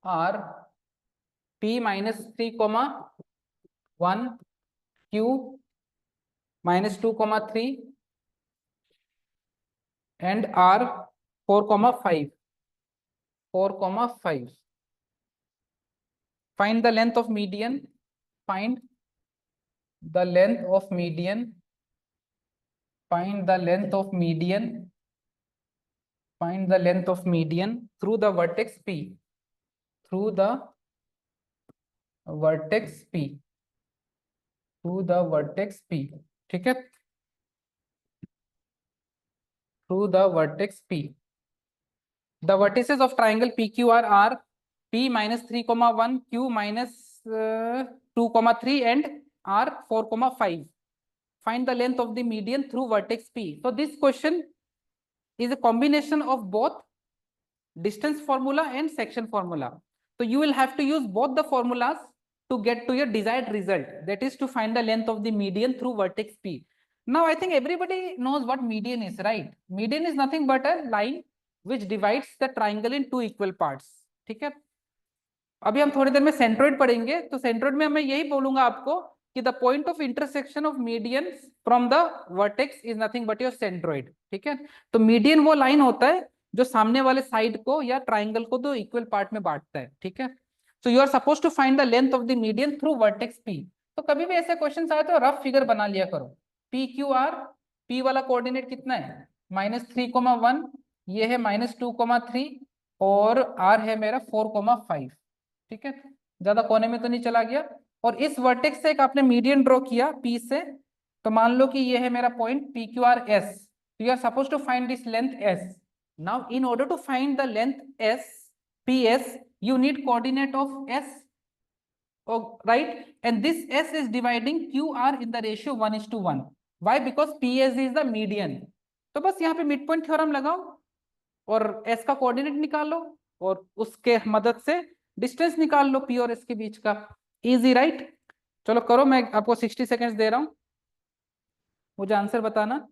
are P minus 3 comma 1, Q minus 2 comma 3 and R 4 comma 5. 4 comma 5. Find the length of median. Find the length of median. Find the length of median. Find the length of median through the vertex P. Through the vertex P. Through the vertex P. ठीक है, through the vertex P. The vertices of triangle PQR are P minus 3 comma 1, Q minus 2 comma 3 and R 4 comma 5. Find the length of the median through vertex P. So this question is a combination of both distance formula and section formula. So you will have to use both the formulas to get to your desired result, that is to find the length of the median through vertex P. Now I think everybody knows what median is, right? Median is nothing but a line which divides the triangle in two equal parts. ठीक है, अभी हम थोड़ी देर में सेंट्रोइड पढ़ेंगे, तो सेंट्रोइड में मैं यही बोलूंगा आपको कि the point of intersection of median from the vertex is nothing but your centroid. ठीक है, तो मीडियन वो लाइन होता है जो सामने वाले साइड को या ट्राइंगल को दो इक्वल पार्ट में बांटता है. ठीक है, so you are suppose to find the length of the median through vertex P. तो कभी भी ऐसे क्वेश्चन आए तो रफ फिगर बना लिया करो. पी क्यू आर, पी वाला कोऑर्डिनेट कितना है माइनस 3,1, ये है माइनस 2,3 और आर है मेरा 4,5. ठीक है, ज्यादा कोने में तो नहीं चला गया. और इस वर्टेक्स से एक आपने मीडियन ड्रॉ किया पी से, तो मान लो कि ये है मेरा point P Q R S. You are suppose to find this length S. Now in order to find the length S P S, you need coordinate of s, oh, right, and this s is dividing qr in the ratio 1:1. why? because ps is the median. तो बस यहाँ पे मिड पॉइंट थ्योरम लगाओ और s का कोऑर्डिनेट निकालो और उसके मदद से डिस्टेंस निकाल लो p और s के बीच का. Easy, right? चलो करो, मैं आपको 60 सेकेंड्स दे रहा हूं, मुझे आंसर बताना.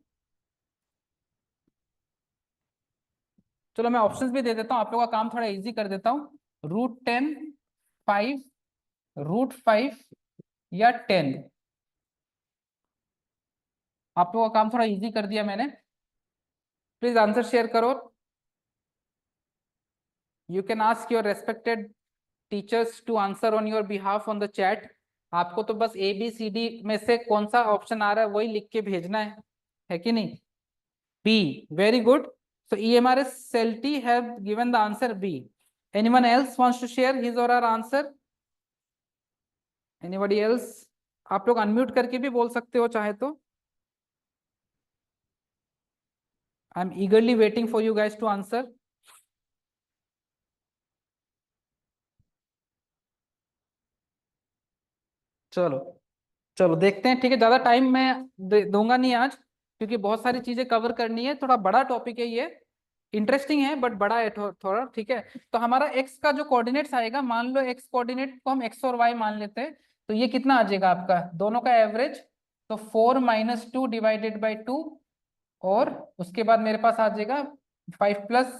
चलो मैं ऑप्शंस भी दे देता हूं, आप लोगों का काम थोड़ा इजी कर देता हूं. √10, 5, √5 या 10. आप लोगों का काम थोड़ा इजी कर दिया मैंने. प्लीज आंसर शेयर करो. You can ask your respected teachers to answer on your behalf on the chat. आपको तो बस ए बी सी डी में से कौन सा ऑप्शन आ रहा है वही लिख के भेजना है कि नहीं? B, very good. So EMRS CELTI have given the answer B. Anyone else wants to share his or her answer? Anybody else? आप लोग अनम्यूट करके भी बोल सकते हो चाहे तो. I am eagerly waiting for you guys to answer. चलो चलो देखते हैं. ठीक है, ज्यादा टाइम मैं दूंगा नहीं आज क्योंकि बहुत सारी चीजें कवर करनी है. थोड़ा बड़ा टॉपिक है ये, इंटरेस्टिंग है बट बड़ा है थोड़ा. ठीक है, तो हमारा एक्स का जो कोऑर्डिनेट्स आएगा, मान लो एक्स कोऑर्डिनेट को हम एक्स और वाई मान लेते हैं, तो ये कितना आ जाएगा आपका दोनों का एवरेज? तो 4 - 2 डिवाइडेड बाई 2 और उसके बाद मेरे पास आ जाएगा 5 +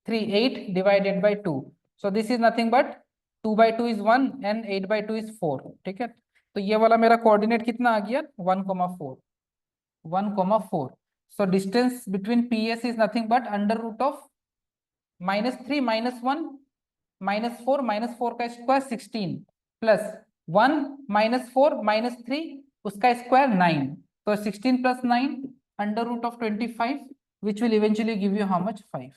3 8 divided by 2. So this is nothing but 2/2 is 1 and 8/2 is 4. ठीक है, तो ये वाला मेरा कोऑर्डिनेट कितना आ गया? 1,4. 1,4. So distance between PS is nothing but under root of -3 - 1 -4 -4 का स्क्वायर 16 प्लस 1 -4 -3 उसका स्क्वायर 9. तो 16 + 9 under root of 25 which will eventually give you how much? 5.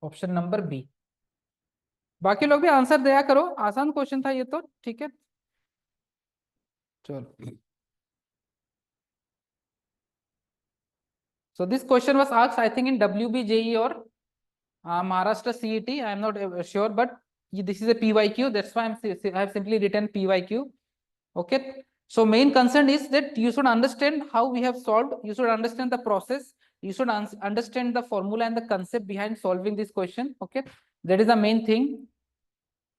Option number B. बाकी लोग भी आंसर दिया करो, आसान क्वेश्चन था ये तो. ठीक है, चलो. So this question was asked, I think, in WB JE or Maharashtra CET. I am not sure, but this is a PYQ, that's why I have simply written PYQ. Okay, so main concern is that you should understand how we have solved, you should understand the process, you should understand the formula and the concept behind solving this question. Okay, that is the main thing,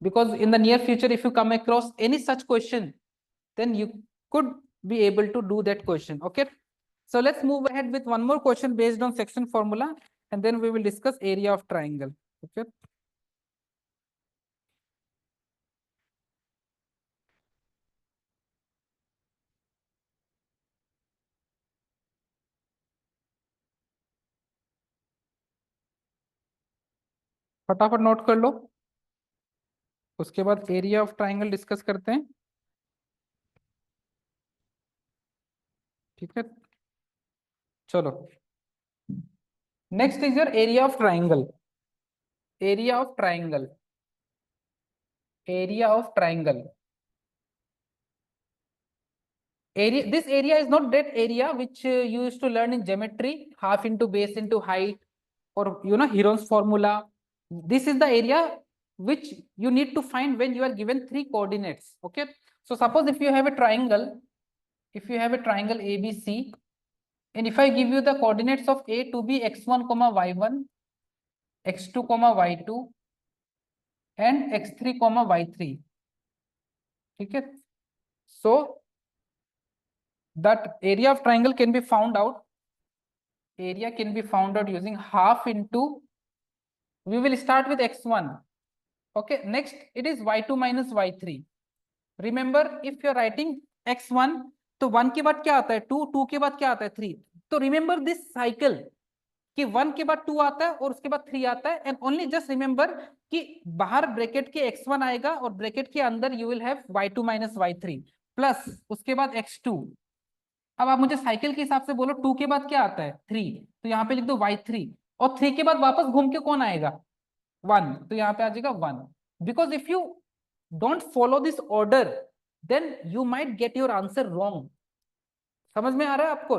because in the near future if you come across any such question, then you could be able to do that question. Okay, so let's move ahead with one more question based on section formula, and then we will discuss area of triangle. Okay, फटाफट नोट कर लो, उसके बाद एरिया ऑफ ट्राइंगल डिस्कस करते हैं। ठीक है, चलो next is your area of triangle. Area of triangle, area of triangle, area, this area is not that area which you used to learn in geometry, half into base into height, or you know Heron's formula. This is the area which you need to find when you are given three coordinates. Okay, so suppose if you have a triangle, if you have a triangle ABC, and if I give you the coordinates of A to be x1 comma y1, x2 comma y2, and x3 comma y3. ठीक है, so that area of triangle can be found out, area can be found out using half into, we will start with x1. Okay, next it is y2 minus y3. remember if you are writing x1, तो 1 के बाद क्या आता है 2, 2 के बाद क्या आता है 3, तो रिमेंबर दिस साइकिल कि 1 के बाद 2 आता है और उसके बाद 3 आता है, एंड ओनली जस्ट रिमेंबर कि बाहर ब्रैकेट के x1 आएगा और ब्रैकेट के अंदर you will have y2 minus y3 plus उसके बाद x2। अब आप मुझे साइकिल के हिसाब से बोलो 2 के बाद क्या आता है 3, तो यहाँ पे लिख दो y3, और 3 के बाद वापस घूम के कौन आएगा 1, तो यहाँ पे आ जाएगा 1। Because if you don't follow this order then you might get your answer wrong. समझ में आ रहा है आपको,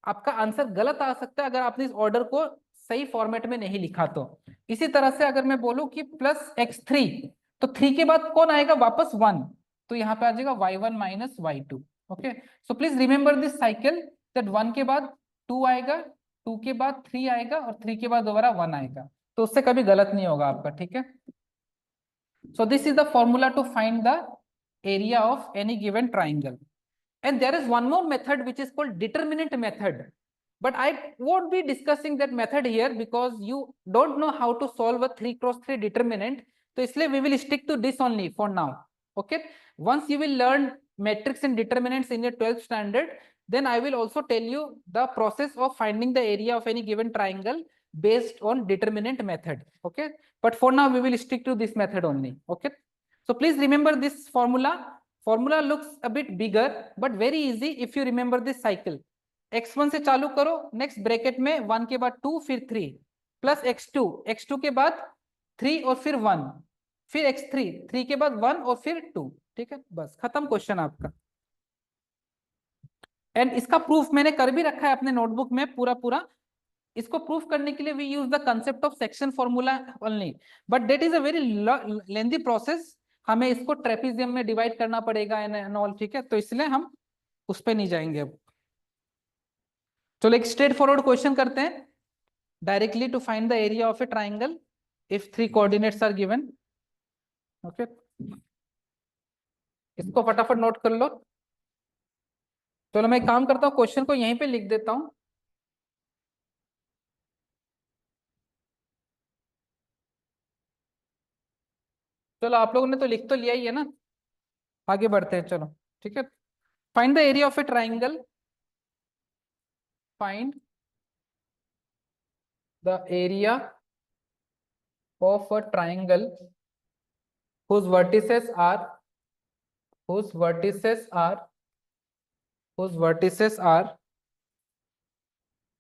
आपका आंसर गलत आ सकता है अगर आपने इस ऑर्डर को सही फॉर्मेट में नहीं लिखा तो। इसी तरह से अगर मैं बोलूं कि प्लस x3, तो 3 के बाद कौन आएगा वापस 1, तो यहाँ पे आ जाएगा y1 minus y2। Okay, so please remember this cycle that 1 के बाद 2 आएगा, 2 के बाद 3 आएगा और 3 के बाद दोबारा 1 आएगा, तो उससे कभी गलत नहीं होगा आपका। ठीक है, so this is the formula to find the area of any given triangle. And there is one more method which is called determinant method, but I won't be discussing that method here because you don't know how to solve a 3 cross 3 determinant, so isliye we will stick to this only for now. Okay, once you will learn matrix and determinants in your 12th standard, then I will also tell you the process of finding the area of any given triangle based on determinant method. Okay, but for now we will stick to this method only. Okay, so please remember this formula. Formula looks a bit bigger but very easy if you remember this cycle. x1 से चालू करो, नेक्स्ट ब्रैकेट में 1 के बाद 2 फिर 3 प्लस x2, x2 के बाद 3 और फिर 1, फिर x3, 3 के बाद 1 और फिर 2। ठीक है, बस खत्म क्वेश्चन आपका। एंड इसका प्रूफ मैंने कर भी रखा है अपने नोटबुक में पूरा पूरा। इसको प्रूफ करने के लिए we use the concept of section formula only, but that is a very lengthy process, हमें इसको ट्रेपेजियम में डिवाइड करना पड़ेगा एंड ऑल। ठीक है, तो इसलिए हम उस पर नहीं जाएंगे अब। चलो एक स्ट्रेट फॉरवर्ड क्वेश्चन करते हैं, directly to find the area of a triangle if 3 coordinates are given. Okay, इसको फटाफट नोट कर लो। चलो मैं एक काम करता हूँ, क्वेश्चन को यहीं पे लिख देता हूँ। चलो आप लोगों ने तो लिख तो लिया ही है ना, आगे बढ़ते हैं। चलो ठीक है, find the area of a triangle, find the area of a triangle whose vertices are whose vertices are whose vertices are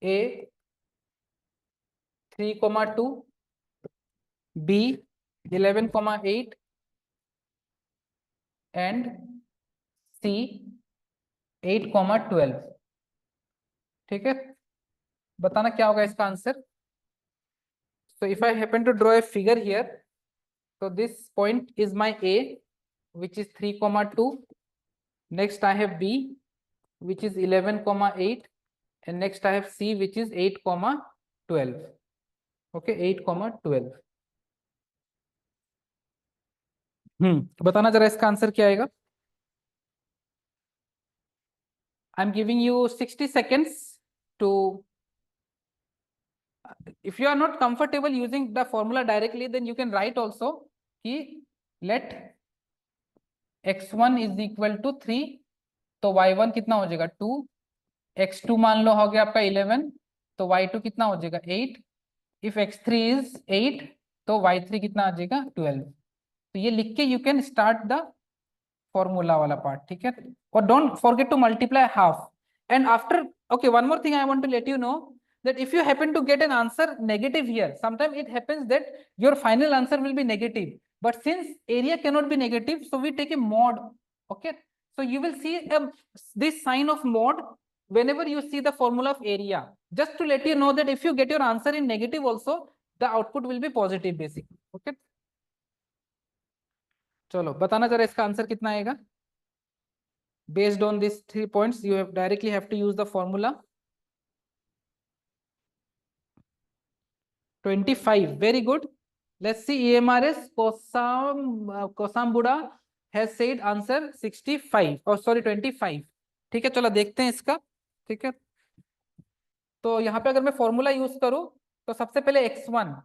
a 3,2, b 11,8 and c 8,12। ठीक है, बताना क्या होगा इसका answer. So if I happen to draw a figure here, So this point is my A, which is 3,2. Next I have B, which is 11,8, and next I have C, which is 8,12. Okay, 8,12. बताना जरा इसका आंसर क्या आएगा. I'm giving you 60 seconds to. If you are not comfortable using the formula directly, then you can write also कि let x1 is equal to 3, तो y1 कितना हो जाएगा 2, x2 मान लो हो गया आपका 11, तो y2 कितना हो जाएगा 8. इफ x3 इज 8, तो y3 कितना आ जाएगा 12. तो ये लिख के you can start the formula वाला पार्ट. ठीक है, और don't forget to multiply half. And after, okay, one more thing I want to let you know, that if you happen to get an answer negative here, sometimes it happens that your final answer will be negative, but since area cannot be negative, so we take a mod. Okay, so you will see this sign of mod whenever you see the formula of area, just to let you know that if you get your answer in negative also, the output will be positive basically. Okay, चलो बताना जरा इसका आंसर कितना आएगा. Based on these 3 points, you have directly have to use the formula. 25. Very good. Let's see. EMRS Kosambuda has said answer 65. Oh, sorry, 25. ठीक है, चलो देखते हैं इसका. ठीक है, तो यहाँ पे अगर मैं फॉर्मूला यूज करूं, तो सबसे पहले x1.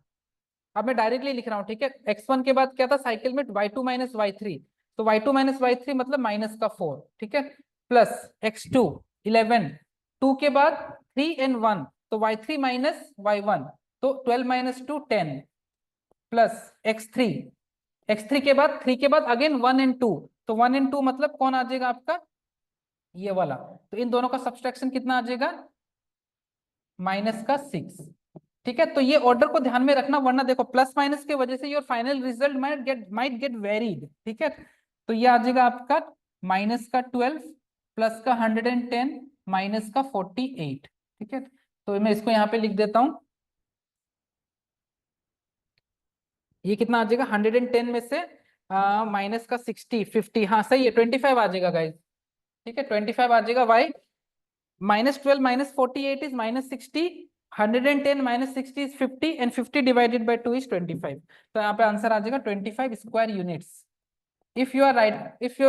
अब मैं डायरेक्टली लिख रहा हूँ. ठीक है, x1 के बाद क्या था साइकिल में, y2 माइनस y3. तो y2 माइनस y3 मतलब माइनस का 4. ठीक है, प्लस x2 11, 2 के बाद 3 and 1, तो y3 माइनस y1, तो 12 माइनस 2 10, प्लस x3. x3 के बाद 3 के बाद अगेन 1 and 2, तो 1 and 2 मतलब कौन आ जाएगा आपका ये वाला. तो इन दोनों का सब्सट्रैक्शन कितना आ जाएगा माइनस का 6. ठीक है, तो ये ऑर्डर को ध्यान में रखना, वरना देखो प्लस माइनस के वजह से your final result might get varied. ठीक है, तो ये आ जाएगा आपका माइनस का 12, प्लस का 110, माइनस का 48. ठीक है, तो मैं इसको यहाँ पे लिख देता हूं. ये कितना आ जाएगा 110 में से माइनस का 60 50, हाँ सही है 25 आ जाएगा गाइज. ठीक है, 25 आ जाएगा. Y -12 minus 48 is -60, 110 minus 60 is 50, and 50 divided by 2 is 25. तो यहाँ पे आंसर आ जाएगा 25 square units. If you are right, if you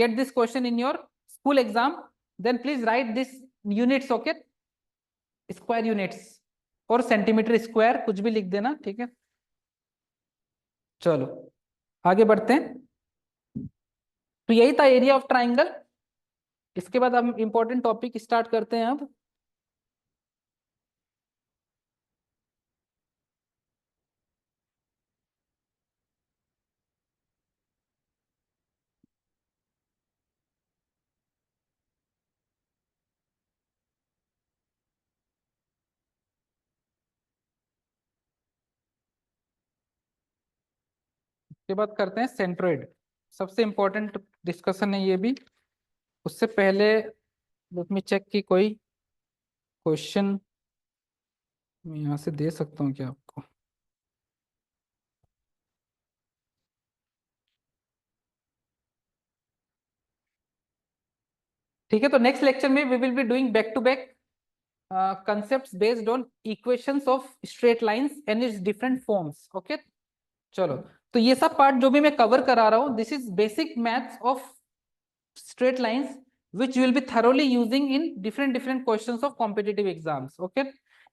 get this question in your school exam, then please write this units. Okay, square units और सेंटीमीटर स्क्वायर कुछ भी लिख देना. ठीक है, चलो आगे बढ़ते हैं. तो यही था एरिया ऑफ ट्राइंगल. इसके बाद हम इंपॉर्टेंट टॉपिक स्टार्ट करते हैं. अब के बाद करते हैं सेंट्रोइड. सबसे इंपॉर्टेंट डिस्कशन है ये भी. उससे पहले लेट मी चेक कि कोई क्वेश्चन मैं यहाँ से दे सकता हूँ क्या आपको. ठीक है, तो नेक्स्ट लेक्चर में we will be doing back to back concepts based on equations of straight lines and its different forms. Okay, चलो तो ये सब पार्ट जो भी मैं कवर करा रहा हूँ, this is basic maths of straight lines which you will be thoroughly using in different questions of competitive exams. Okay,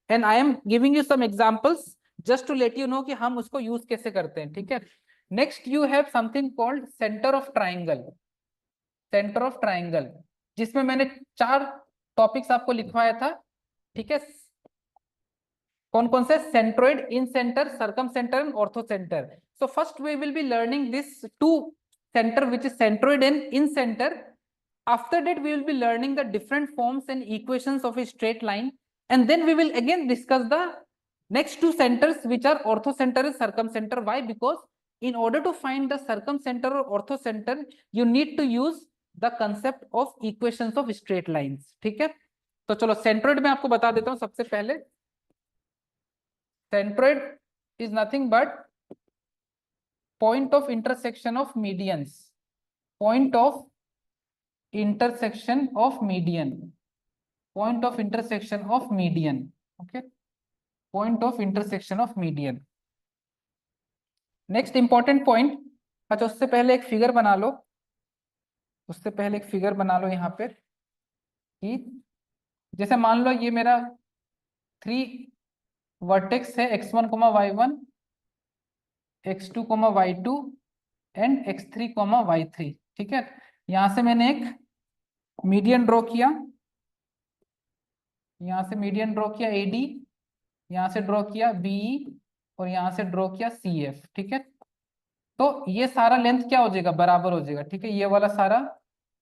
and I am giving you some examples just to let you know कि हम उसको यूज कैसे करते हैं. ठीक है, next you have something called centre of triangle. Centre of triangle जिसमें मैंने 4 टॉपिक्स आपको लिखवाया था. ठीक है, कौन कौन से, centroid, incentre, circumcentre and orthocentre. So first we will be learning this 2 center which is centroid and in center. After that we will be learning the different forms and equations of a straight line, and then we will again discuss the next 2 centers which are ortho center and circum center. Why? Because in order to find the circum center or ortho center you need to use the concept of equations of straight lines. ठीक है, तो चलो सेंट्रोइड में आपको बता देता हूं. सबसे पहले centroid is nothing but point of intersection of medians, point of intersection of median, point of intersection of median, okay, point of intersection of median. Next important point, अच्छा उससे पहले एक फिगर बना लो, उससे पहले एक फिगर बना लो यहाँ पे कि जैसे मान लो ये मेरा 3 वर्टेक्स है, x1 y1, x2 y2 and x3 y3, ठीक है। यहां से मैंने एक मीडियन ड्रॉ किया, यहां से मीडियन ड्रॉ किया AD, यहां से ड्रॉ किया BE और यहां से ड्रॉ किया CF, ठीक है। तो ये सारा लेंथ क्या हो जाएगा, बराबर हो जाएगा, ठीक है। ये वाला सारा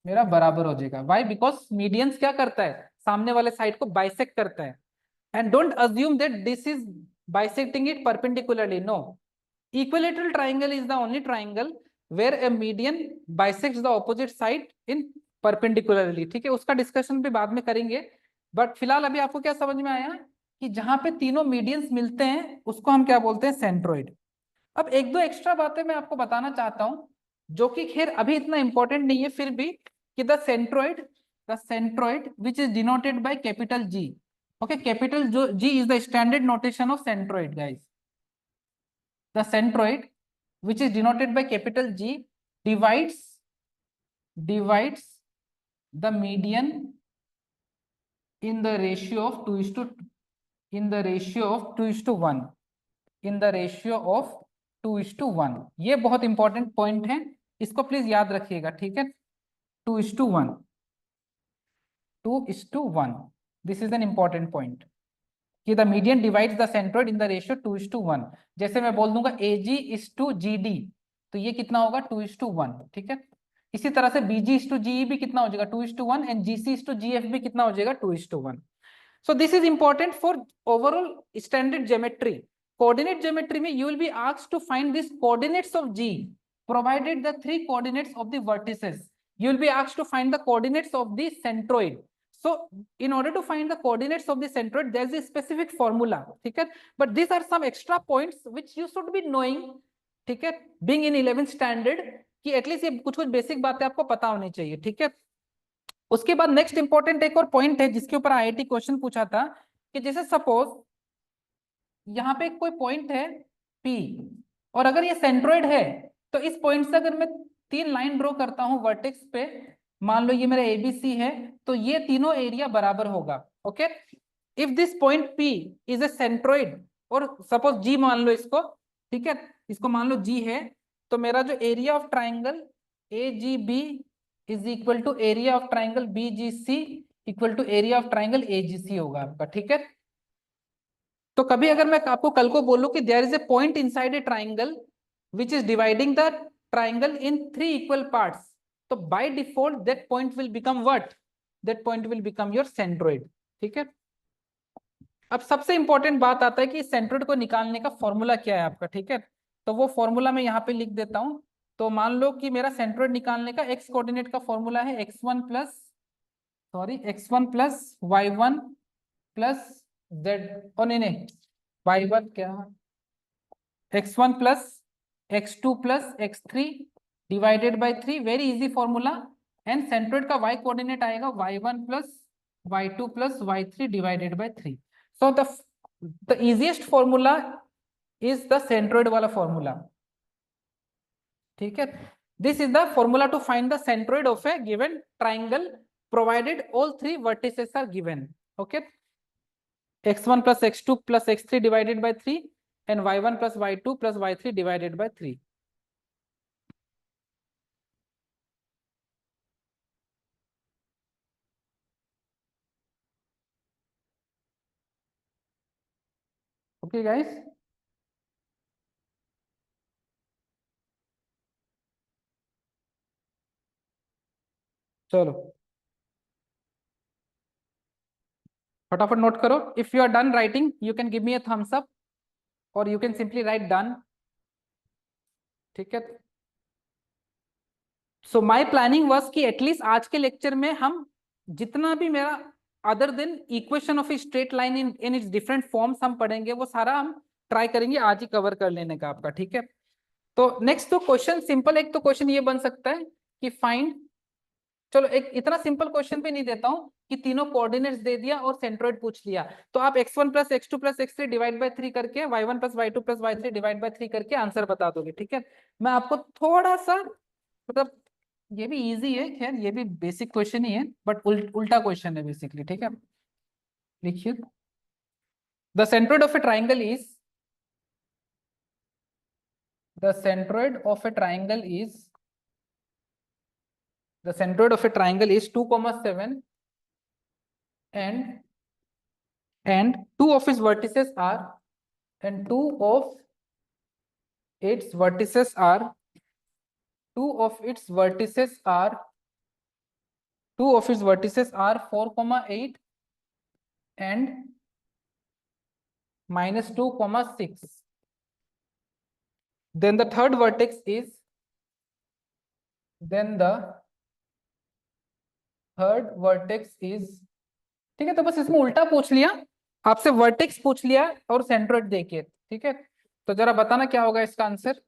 मेरा बराबर हो जाएगा। वाई? बिकॉज मीडियंस क्या करता है, सामने वाले साइड को बाइसेक्ट करता है। And don't assume that this is bisecting it perpendicularly, no. Equilateral triangle is the only triangle where a median bisects the opposite side in perpendicularly, ठीक है। उसका डिस्कशन भी बाद में करेंगे, बट फिलहाल अभी आपको क्या समझ में आया कि जहां पे तीनों मीडियंस मिलते हैं उसको हम क्या बोलते हैं, सेंट्रोइड। अब एक दो एक्स्ट्रा बातें मैं आपको बताना चाहता हूं, जो कि खैर अभी इतना इंपॉर्टेंट नहीं है, फिर भी, कि the centroid which is denoted by capital G, okay. Capital जो G is the standard notation of centroid, guys. The centroid which is denoted by capital G divides the median in the ratio of 2 is to in the ratio of 2 is to 1, in the ratio of 2 is to 1। ये बहुत इंपॉर्टेंट पॉइंट है, इसको प्लीज याद रखिएगा, ठीक है। 2 is to 1, 2 is to 1, this is an important point कि the median divides the centroid in the ratio 2 is to 1। जैसे मैं बोल दूंगा AG is to GD, तो ये कितना होगा, 2 is to 1, ठीक है। इसी तरह से BG is to GE भी कितना हो जाएगा, 2 is to 1, and GC is to GF भी कितना हो जाएगा, 2 is to 1। So this is important for overall standard geometry. Coordinate geometry में you will be asked to find these coordinates of G, provided the 3 coordinates of the vertices. You will be asked to find the coordinates of the centroid. So in order to find the coordinates of the centroid, there is a specific formula, ठीक है। But these are some extra points which you should be knowing, ठीक है, being in 11th standard, कि एटलीस्ट ये कुछ कुछ बेसिक बातें आपको पता होनी चाहिए, ठीक है। उसके बाद नेक्स्ट इंपॉर्टेंट एक और पॉइंट है जिसके ऊपर IIT क्वेश्चन पूछा था, कि जैसे सपोज यहाँ पे कोई पॉइंट है P, और अगर ये सेंट्रोइड है, तो इस पॉइंट से अगर मैं 3 लाइन ड्रॉ करता हूँ वर्टेक्स पे, मान लो ये मेरा ABC है, तो ये तीनों एरिया बराबर होगा, okay. If this point P is a centroid, और सपोज G मान लो इसको, ठीक है, इसको मान लो G है, तो मेरा जो area of triangle AGB is equal to area of triangle BGC equal to area of triangle AGC होगा आपका, ठीक है। तो कभी अगर मैं आपको कल को बोलूं कि there is a point inside a triangle which is dividing the triangle in 3 equal parts, तो by default that point will become what, that point will become your centroid, ठीक है। अब सबसे इंपॉर्टेंट बात आता है कि सेंट्रोइड को निकालने का फॉर्मूला क्या है आपका, ठीक है। तो वो फॉर्मूला मैं यहाँ पे लिख देता हूं। तो मान लो कि मेरा सेंट्रोइड निकालने का एक्स कोऑर्डिनेट का फॉर्मूला है x1 plus y1 plus z, ओ नहीं नहीं, y1 क्या, x1 plus x2 plus x3 divided by 3, very easy formula. And centroid का y कोऑर्डिनेट आएगा y1 plus y2 plus y3 divided by 3। So the easiest formula is the centroid वाला फॉर्मूला, ठीक है। This is the formula to find the centroid of a given triangle provided all 3 vertices are given, okay. x1 plus x2 plus x3 divided by 3 and y1 plus y2 plus y3 divided by 3. Okay guys, चलो फटाफट नोट करो। If you are done writing you can give me a thumbs up और you can simply write done, ठीक है। सो माय प्लानिंग वाज कि एटलीस्ट आज के लेक्चर में हम जितना भी मेरा other than equation of straight line in its different forms हम पढ़ेंगे, वो सारा हम ट्राई करेंगे आज ही कवर कर लेने का आपका, ठीक है। तो नेक्स्ट तो क्वेश्चन सिंपल, एक तो क्वेश्चन ये बन सकता है कि फाइंड, चलो एक इतना सिंपल क्वेश्चन भी नहीं देता हूं कि तीनों कोऑर्डिनेट्स दे दिया और सेंट्रोइड पूछ लिया, तो आप x1 plus x2 plus x3 divide by 3 करके y1 plus y2 plus y3 divide by 3 करके आंसर बता दोगे, ठीक है। मैं आपको थोड़ा सा मतलब, ये भी इजी है, खैर ये भी बेसिक क्वेश्चन ही है, बट उल्टा क्वेश्चन है बेसिकली, ठीक है। लिखिए, the centroid of a triangle is, the centroid of a triangle is, the centroid of a triangle is 2,7 and two of its vertices are, and its vertices are two of its vertices are two of its vertices are 4,8 and -2,6. then the third vertex is then the third vertex is, ठीक है। तो बस इसमें उल्टा पूछ लिया, आपसे वर्टेक्स पूछ लिया और सेंट्रोइड देके, ठीक है। तो जरा बताना क्या होगा इसका answer.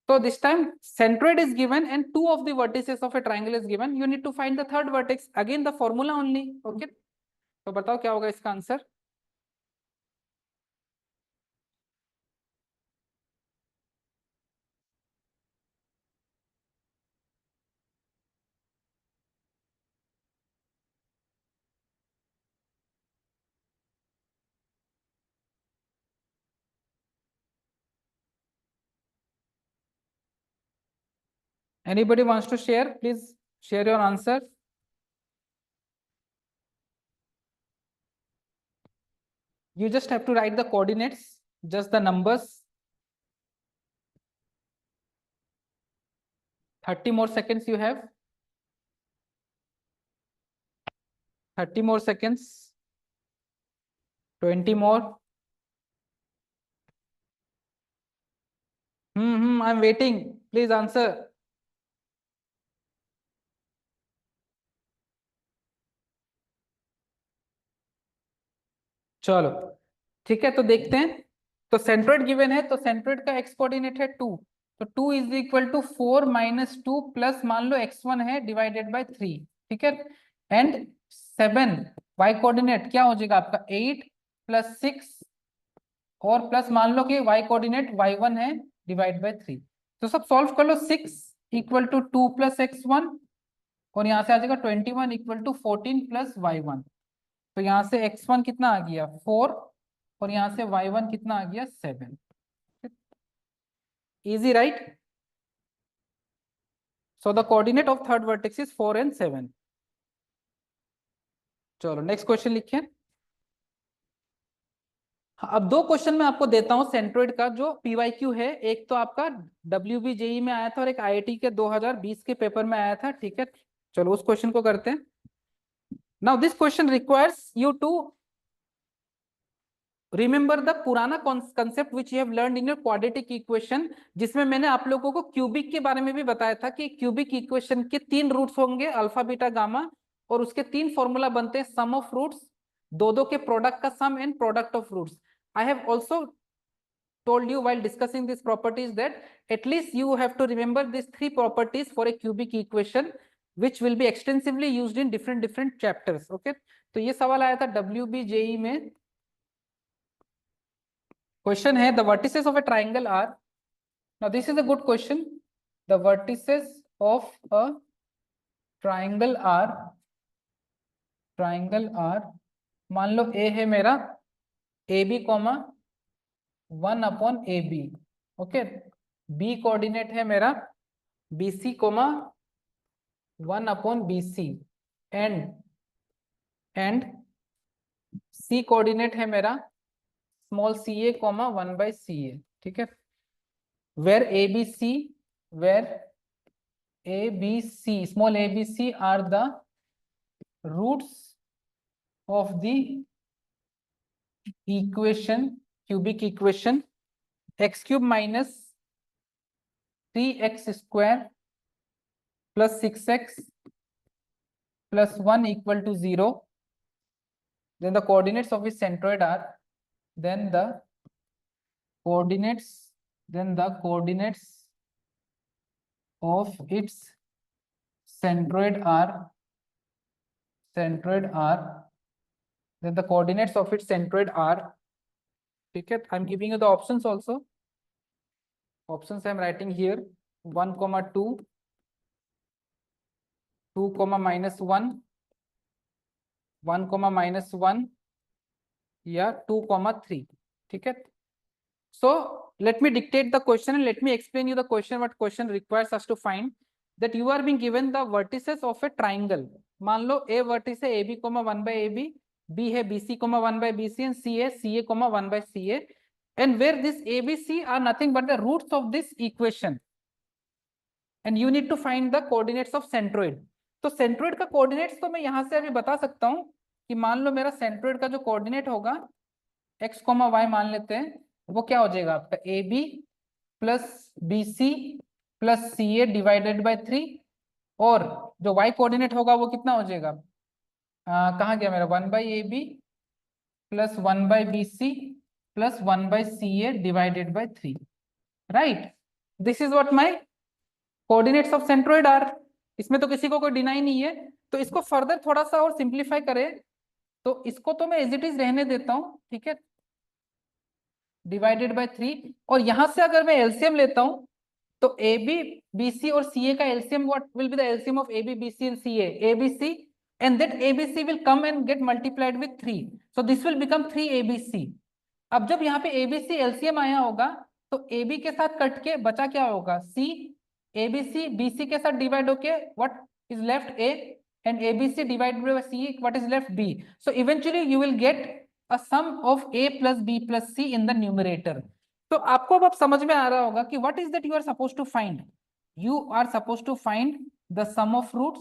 So this time centroid is given and two of the vertices of a triangle is given. You need to find the third vertex. Again the formula only. Okay. तो बताओ क्या होगा इसका answer. Anybody wants to share? Please share your answer. You just have to write the coordinates, just the numbers. 30 more seconds you have. 30 more seconds. 20 more. I'm waiting. Please answer. चलो ठीक है, तो देखते हैं। तो सेंट्रोइड गिवन है, तो सेंट्रोइड का एक्स कोऑर्डिनेट है 2, तो 2 is equal to 4 minus 2 plus मान लो x1 है डिवाइडेड बाय 3, ठीक है। एंड 7 y कोऑर्डिनेट क्या हो जाएगा आपका 8 प्लस 6 और प्लस मान लो कि y कोऑर्डिनेट y1 है डिवाइड बाय 3। तो सब सॉल्व कर लो। 6 इक्वल टू 2 प्लस x1 और यहाँ से आ जाएगा 21 इक्वल टू 14 प्लस y1। तो यहाँ से x1 कितना आ गया 4 और यहाँ से y1 कितना आ गया 7। Easy right. So the coordinate of third vertex is 4 and 7। चलो नेक्स्ट क्वेश्चन लिखिए। अब दो क्वेश्चन मैं आपको देता हूं सेंट्रोइड का जो पीवाईक्यू है, एक तो आपका WBJE में आया था और एक IIT के 2020 के पेपर में आया था, ठीक है। चलो उस क्वेश्चन को करते हैं। Now this question requires you to remember the पुराना concept which you have learn in your quadratic equation, जिसमें मैंने आप लोगों को क्यूबिक के बारे में भी बताया था कि क्यूबिक इक्वेशन के 3 रूट्स होंगे, अल्फा बीटा गामा, और उसके 3 फॉर्मूला बनते हैं, सम ऑफ रूट्स, दो के प्रोडक्ट का sum and product of roots. I have also told you while discussing these properties that at least you have to remember these 3 properties for a cubic equation which will be extensively used in different chapters। okay, तो ये सवाल आया था WBJE में। क्वेश्चन है the vertices of a triangle are, now this is a good question, the vertices of a triangle are, मान लो ए है मेरा AB कॉमा 1 अपॉन AB, ओके। बी कोऑर्डिनेट है मेरा BC comma 1 upon BC and C coordinate है मेरा small CA comma 1 by CA, ठीक है। where ABC small ABC are the roots of the equation, cubic equation x cube minus 3x square plus 6x plus 1 equal to 0, then the coordinates of its centroid are, then the coordinates then the coordinates of its centroid are then the coordinates of its centroid are, ठीक है, I'm giving you the options also. Options I'm writing here: 1, 2, 2, -1, 1, -1 या 2, 3. ठीक है. So let me dictate the question and let me explain you the question. What question requires us to find that you are being given the vertices of a triangle. मान लो a vertex है AB, 1 by AB, B है BC, 1 by BC, and C है CA, 1 by CA, and where this ABC are nothing but the roots of this equation, and you need to find the coordinates of centroid. तो centroid का coordinates तो मैं यहाँ से अभी बता सकता हूँ कि मान लो मेरा centroid का जो coordinate होगा x, y मान लेते हैं, वो क्या हो जाएगा आपका AB plus BC plus CA divided by 3, और जो y कोऑर्डिनेट होगा वो कितना हो जाएगा, कहाँ गया मेरा, 1 by AB plus 1 by BC plus 1 by CA divided by 3. Right, this is what my coordinates of centroid are. इसमें तो किसी को कोई डिनाई नहीं है. तो इसको फर्दर थोड़ा सा और सिंप्लीफाई करें तो इसको तो मैं एज इट इज रहने देता हूं, ठीक है, डिवाइडेड बाय 3, और यहां से अगर मैं एलसीएम लेता हूं तो AB, BC और CA का LCM, what will be the LCM of AB, BC and CA? ABC, and that ABC will come and get multiplied with 3. So this will become 3ABC. अब जब यहाँ पे ABC LCM आया होगा तो AB के साथ कट के बचा क्या होगा, C, ABC BC के साथ डिवाइड होके what is left A, and ABC divided by C, what is left B. So eventually you will get a sum of A plus B plus C in the numerator. तो आपको अब समझ में आ रहा होगा कि what is that you are supposed to find. You are supposed to find the sum of roots,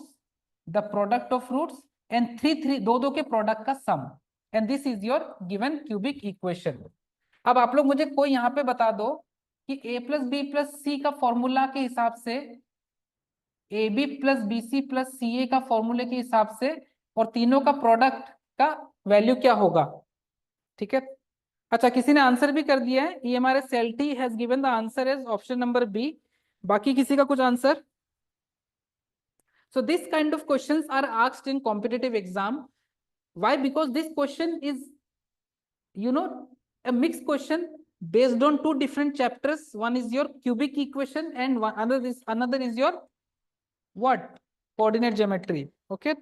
the product of roots, and दो के प्रोडक्ट का sum, and this is your given cubic equation. अब आप लोग मुझे कोई यहाँ पे बता दो कि A plus B plus C का फॉर्मूला के हिसाब से, AB plus BC plus CA का फॉर्मूले के हिसाब से, और तीनों का प्रोडक्ट का वैल्यू क्या होगा. ठीक है. अच्छा, किसी ने आंसर भी कर दिया है. ये हमारे सेल्टी has given the answer is option number B. बाकी किसी का कुछ answer? So this kind of questions are asked in competitive exam. Why? Because this question is, you know, a mixed question based on two different chapters. One is your cubic equation and another is your what, coordinate geometry. Okay.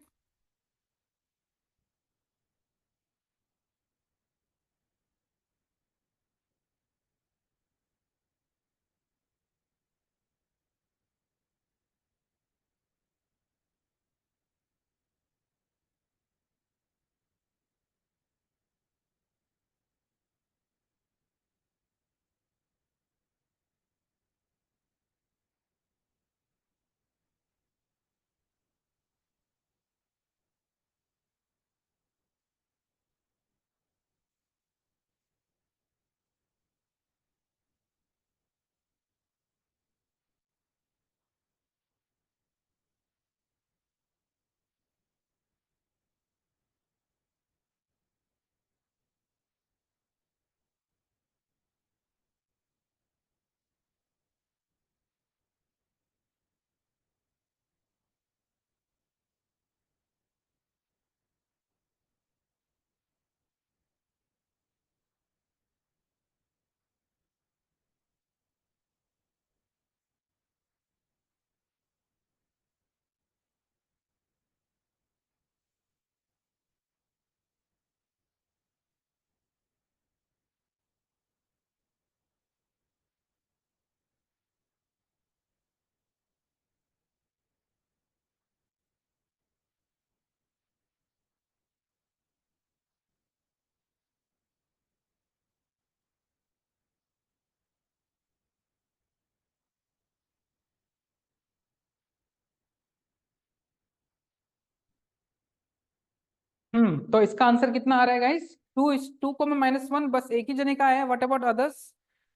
तो इसका आंसर कितना आ रहा है गाइस? 2:2, बस एक ही जने का है. What about others?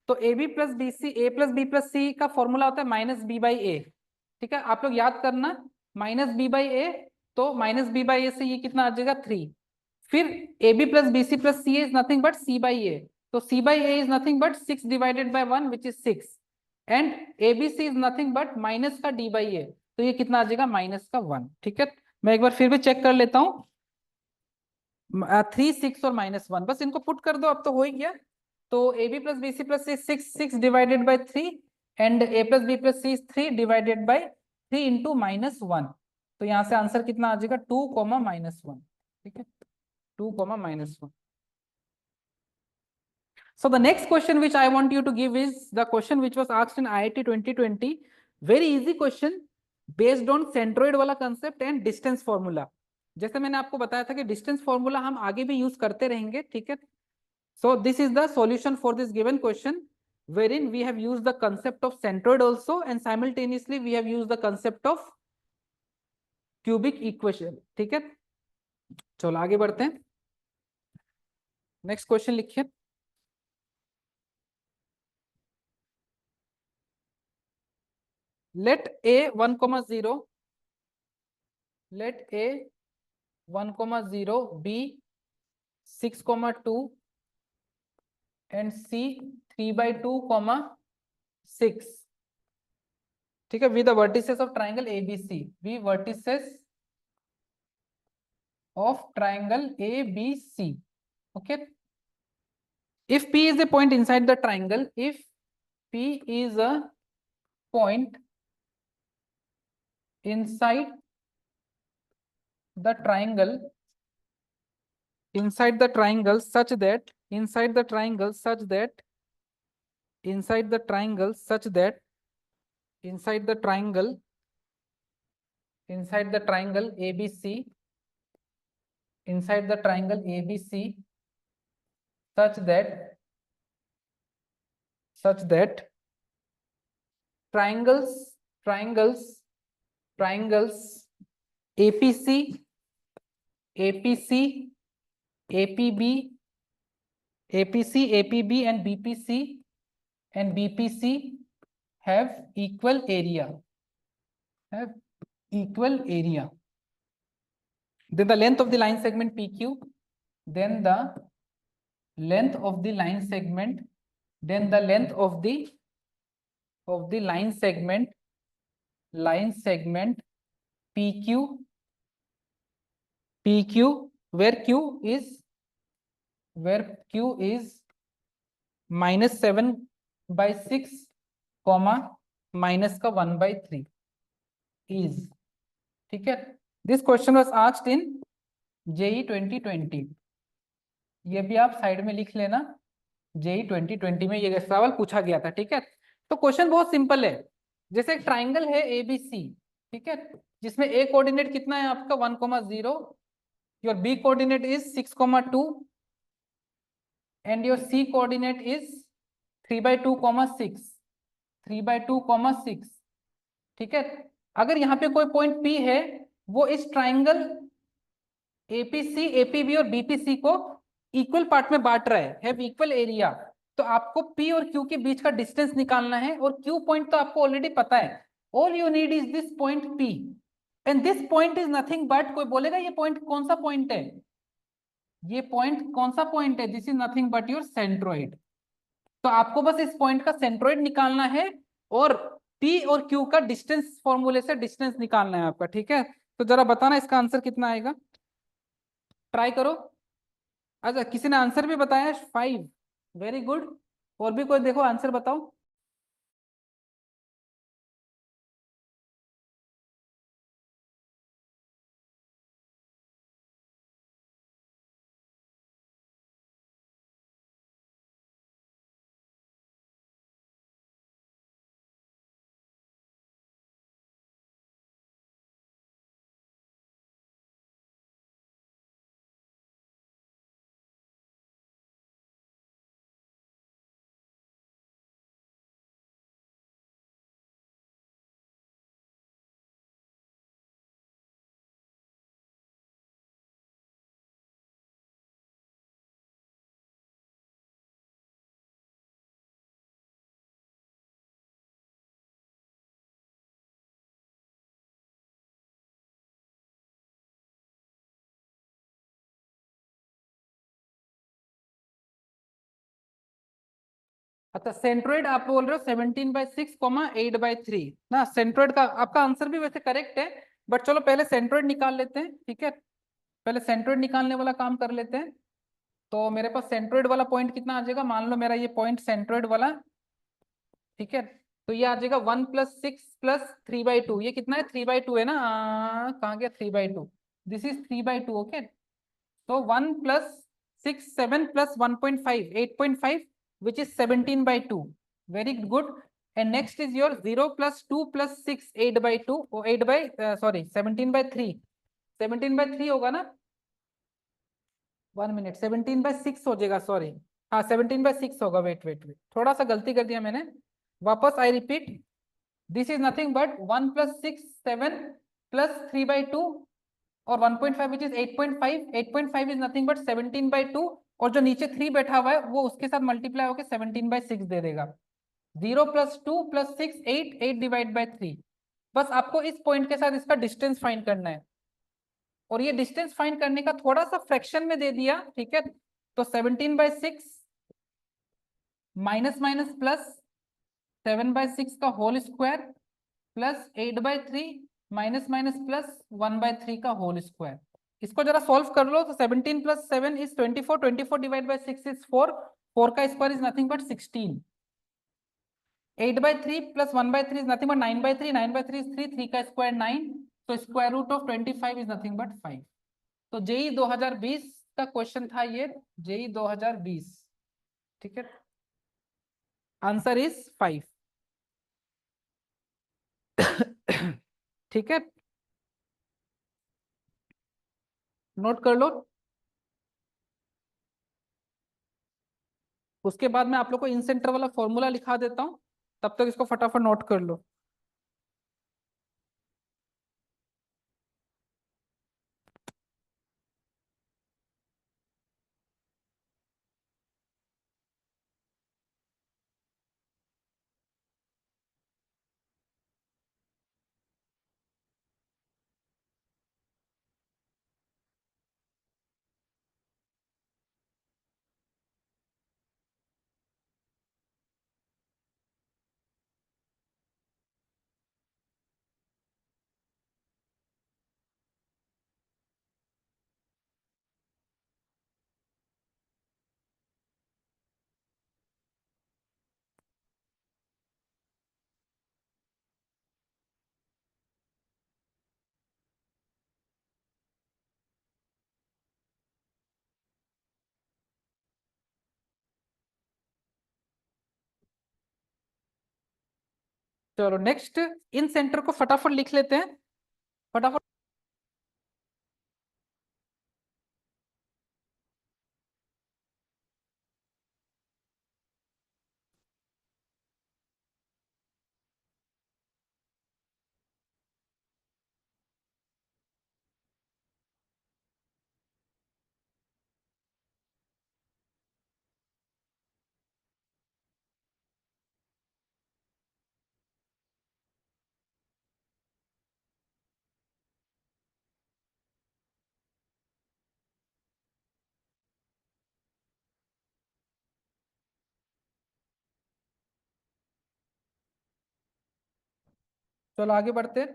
तो AB plus BC, A plus B plus C का फॉर्मूला होता है -B/A. ठीक है, आप लोग याद करना, -B/A. तो -B/A से ये कितना आ जाएगा, 3. फिर AB plus BC plus C is nothing but C/A. तो c by a is nothing but 6 divided by 1 which is 6 and abc is nothing but minus का d by a, तो ये कितना आ जाएगा माइनस का 1। ठीक है, मैं एक बार फिर भी चेक कर लेता हूँ। 3 6 और -1, बस इनको पुट कर दो, अब तो हो ही गया। तो A B plus B C plus C 6 divided by 3 and A plus B plus C 3 divided by 3 into -1। तो यहाँ से आंसर कितना आ जाएगा 2 कॉमा -1। ठीक है, 2 comma -1। So the next question which I want you to give is the question which was asked in IIT 2020. Very easy question based on centroid वाला concept and distance formula. जैसे मैंने आपको बताया था कि distance formula हम आगे भी use करते रहेंगे। ठीक है, so this is the solution for this given question wherein we have used the concept of centroid also and simultaneously we have used the concept of cubic equation। ठीक है, चलो आगे बढ़ते हैं। नेक्स्ट क्वेश्चन लिखिए। let a 1,0 let a 1,0 b 6,2 and c 3/2,6। ठीक है, with the vertices of triangle ABC, v vertices of triangle ABC। okay, if p is a point inside the triangle, if p is a point inside the triangle, inside the triangle such that inside the triangle such that inside the triangle such that inside the triangle inside the triangle ABC, inside the triangle ABC such that triangles triangles APC APC APB APC APB and BPC have equal area, have equal area. Then the length of the line segment PQ, then the length of the line segment, then the length of the line segment PQ where Q is -7/6 comma minus का 1/3 is। ठीक है, this question was asked in JEE 2020। ये भी आप साइड में लिख लेना, जेई 2020 में ये सवाल पूछा गया था। ठीक है, तो क्वेश्चन बहुत सिंपल है। जैसे एक ट्राइंगल है एबीसी, ठीक है, जिसमें ए कोऑर्डिनेट कितना है आपका 1,0, your B coordinate is 6,2 and your c coordinate is 3/2,6 3/2,6। ठीक है, अगर यहाँ पे कोई पॉइंट P है, वो इस ट्राइंगल एपीसी एपीबी और बीपीसी को इक्वल पार्ट में बांट रहा है, हैव इक्वल एरिया। तो आपको P और Q के बीच का डिस्टेंस निकालना है, और Q पॉइंट तो आपको ऑलरेडी पता है। All you need is this point P and this point is nothing but, कोई बोलेगा ये पॉइंट कौन सा पॉइंट है, ये पॉइंट कौन सा पॉइंट है, this is nothing but your centroid. तो आपको बस इस पॉइंट का सेंट्रोइड निकालना है और P और Q का डिस्टेंस फॉर्मूले से डिस्टेंस निकालना है आपका। ठीक है, तो जरा बताना इसका आंसर कितना आएगा, ट्राई करो। अच्छा, किसी ने आंसर भी बताया 5, वेरी गुड। और भी कोई देखो आंसर बताओ। अच्छा सेंट्रोइड आप बोल रहे हो 17/6, 8/3 ना। सेंट्रोइड का आपका आंसर भी वैसे करेक्ट है, बट चलो पहले सेंट्रोइड निकाल लेते हैं, ठीक है। पहले सेंट्रोइड निकालने वाला काम कर लेते हैं। तो मेरे पास सेंट्रोइड वाला पॉइंट कितना आ जाएगा, मान लो मेरा ये पॉइंट सेंट्रोइड वाला, ठीक है। तो ये आ जाएगा 1+6+3/2, ये कितना है 3/2 है ना। कहाँ गया 3/2, दिस इज 3/2, ओके। तो 1+6 7+1.5 8.5, which is 17/2, very good. And next is your 0+2+6 8/2 or 8 by sorry 17/3, 17/3 होगा ना। 1 मिनट, 17/6 हो जाएगा, सॉरी। हाँ 17/6 होगा, वेट वेट वेट, थोड़ा सा गलती कर दिया मैंने। वापस I repeat, this is nothing but 1+6 7+3/2 और 1.5 which is 8.5, 8.5 is nothing but 17/2, और जो नीचे 3 बैठा हुआ है वो उसके साथ मल्टीप्लाई होकर 17/6 दे देगा। 0+2+6 8, 8/3। बस आपको इस पॉइंट के साथ इसका डिस्टेंस फाइंड करना है, और ये डिस्टेंस फाइंड करने का थोड़ा सा फ्रैक्शन में दे दिया, ठीक है। तो 17/6 माइनस माइनस प्लस 7/6 का whole square plus 8/3 minus minus plus 1/3 का होल स्क्वायर। इसको जरा सॉल्व कर लो। तो 17+7 इज 24, 24 डिवाइड बाई 6 इज 4, 4 का स्क्वायर इज नथिंग बट 16, 8/3 प्लस 1/3 इज नथिंग बट 9/3, 9/3 इज 3, 3 का स्क्वायर 9, तो square root of 25 is nothing but 5। तो जेई 2020 का क्वेश्चन था ये, जेई 2020, ठीक है। आंसर इज 5, ठीक है, नोट कर लो। उसके बाद मैं आप लोग को इन सेंटर वाला फॉर्मूला लिखा देता हूं, तब तक इसको फटाफट नोट कर लो। चलो नेक्स्ट, इन सेंटर को फटाफट लिख लेते हैं, फटाफट। चलो आगे बढ़ते हैं,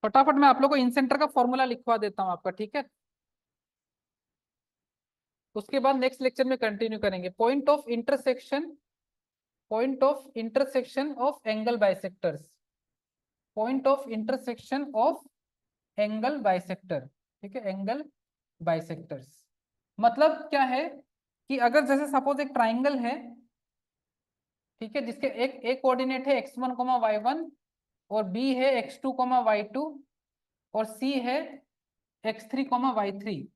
फटाफट मैं आप लोग को इन सेंटर का फॉर्मूला लिखवा देता हूं आपका, ठीक है। उसके बाद नेक्स्ट लेक्चर में कंटिन्यू करेंगे। Point of intersection of angle bisectors, point of intersection of angle bisector, ठीक है, एंगल बाइसेक्टर्स। मतलब क्या है कि अगर जैसे सपोज एक ट्राइंगल है, ठीक है, जिसके एक कोऑर्डिनेट है x1, y1, और बी है x2, y2, और सी है x3, y3।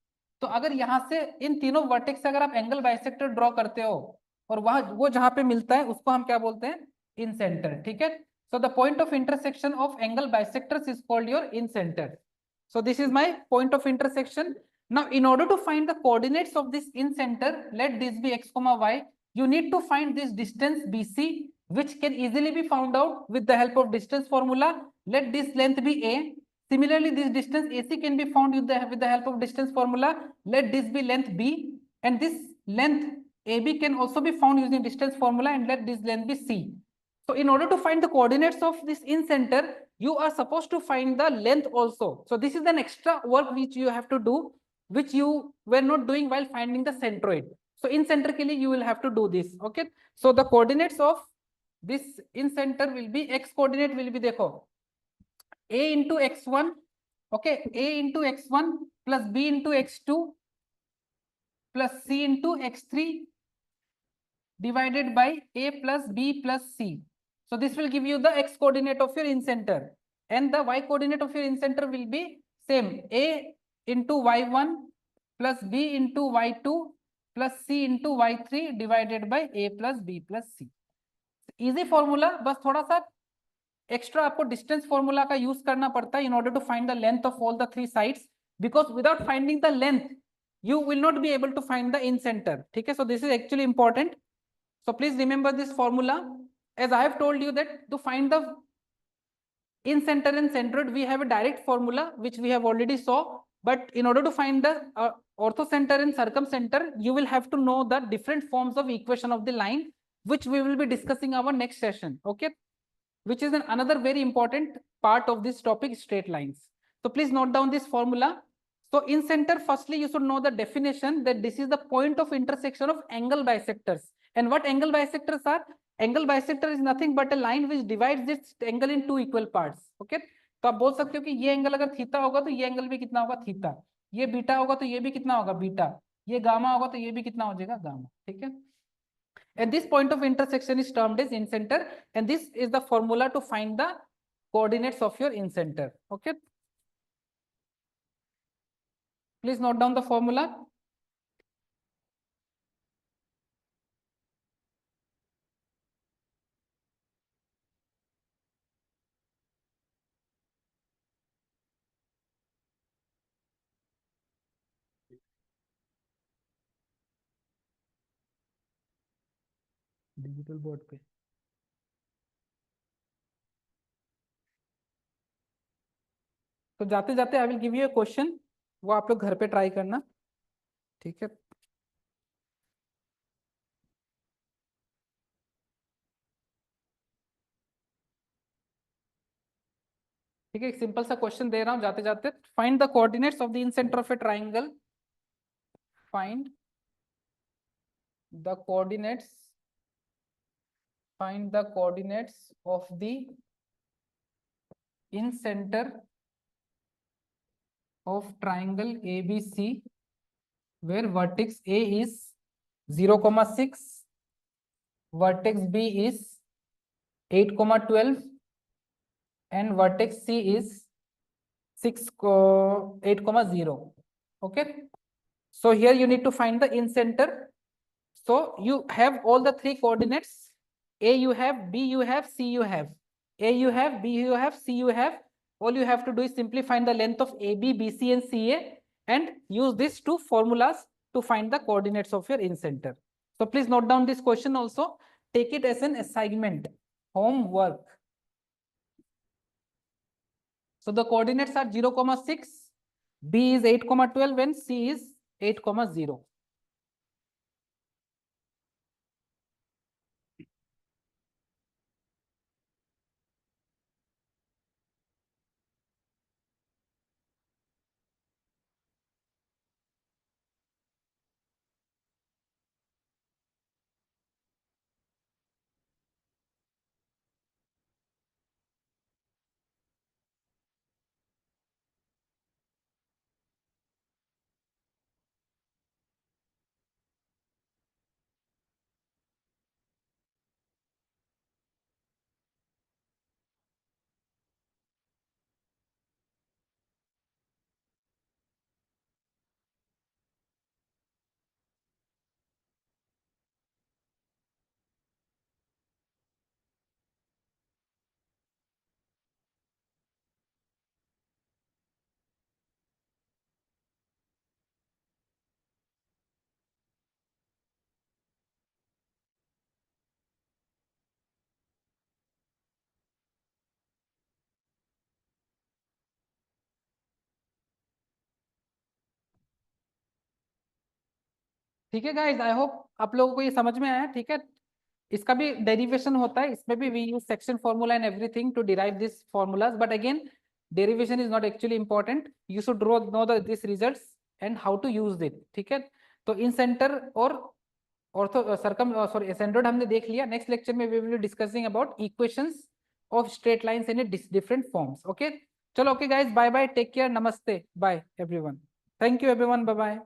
तो अगर यहाँ से इन तीनों वर्टेक्स से अगर आप एंगल बाइसेक्टर ड्रॉ करते हो, और वहां वो जहां पे मिलता है उसको हम क्या बोलते हैं, इन सेंटर, ठीक है। So the point of intersection of angle bisectors is called your in centre. So this is my point of intersection. Now, in order to find the coordinates of this in center, let this be x comma y. You need to find this distance BC, which can easily be found out with the help of distance formula. Let this length be A. Similarly, this distance AC can be found with the help of distance formula. Let this be length B, and this length AB can also be found using distance formula, and let this length be C. So in order to find the coordinates of this in center, you are supposed to find the length also. So this is an extra work which you have to do, which you were not doing while finding the centroid. So in center के लिए you will have to do this. Okay. So the coordinates of this in center will be, x coordinate will be, देखो, a into x1, okay, a into x1 plus b into x2 plus c into x3 divided by a plus b plus c. So this will give you the x coordinate of your in center, and the y coordinate of your in center will be same, a into y1 plus b into y2 plus c into y3 divided by a plus b plus c. Easy formula, बस थोड़ा सा एक्स्ट्रा आपको डिस्टेंस फॉर्मूला का यूज करना पड़ता है in order to find the length of all the three sides, because without finding the length you will not be able to find the in center. ठीक है, so this is actually important. So please remember this formula. As I have told you that to find the in center and centroid, we have a direct formula which we have already saw. But in order to find the orthocenter and circumcenter, you will have to know the different forms of equation of the line, which we will be discussing our next session. Okay, which is another very important part of this topic, straight lines. So please note down this formula. So in center, firstly, you should know the definition that this is the point of intersection of angle bisectors. And what angle bisectors are? Angle bisector is nothing but a line which divides this angle in two equal parts. Okay, तो आप बोल सकते हो कि ये एंगल अगर थीटा होगा तो ये एंगल भी कितना होगा, थीटा. ये बीटा होगा तो ये भी कितना होगा, बीटा. ये गामा होगा तो ये भी कितना हो जाएगा, गामा. ठीक है. And this point of intersection is termed as incenter, and this is the formula to find the coordinates of your incenter. Okay, please note down the formula. Digital board पे. तो जाते जाते I will give U A question, वो आप लोग घर पे ट्राई करना. ठीक है. ठीक है, एक सिंपल सा क्वेश्चन दे रहा हूं जाते जाते. Find the coordinates of the incentre of a triangle. Find the coordinates. Find the coordinates of the incentre of triangle ABC, where vertex A is 0,6, vertex B is 8,12, and vertex C is 8,0. Okay, so here you need to find the in center. So you have all the three coordinates. A you have, B you have, C you have. A you have, B you have, C you have. All you have to do is simply find the length of AB, BC, and CA, and use these two formulas to find the coordinates of your in center. So please note down this question also. Take it as an assignment, homework. So the coordinates are 0,6, B is 8,12, and C is 8,0. ठीक है गाइज, आई होप आप लोगों को ये समझ में आया। ठीक है, इसका भी डेरिवेशन होता है, इसमें भी we use section formula and everything to derive this formulas, but again derivation is not actually important, you should know this results and how to use it. ठीक है, तो इन सेंटर और ऑर्थो सरकम सॉरी सेंट्रोइड हमने देख लिया। नेक्स्ट लेक्चर में we will be discussing about equations of straight lines in different forms. Okay, चलो, okay guys, bye bye, take care, नमस्ते, bye everyone, thank you everyone, bye bye.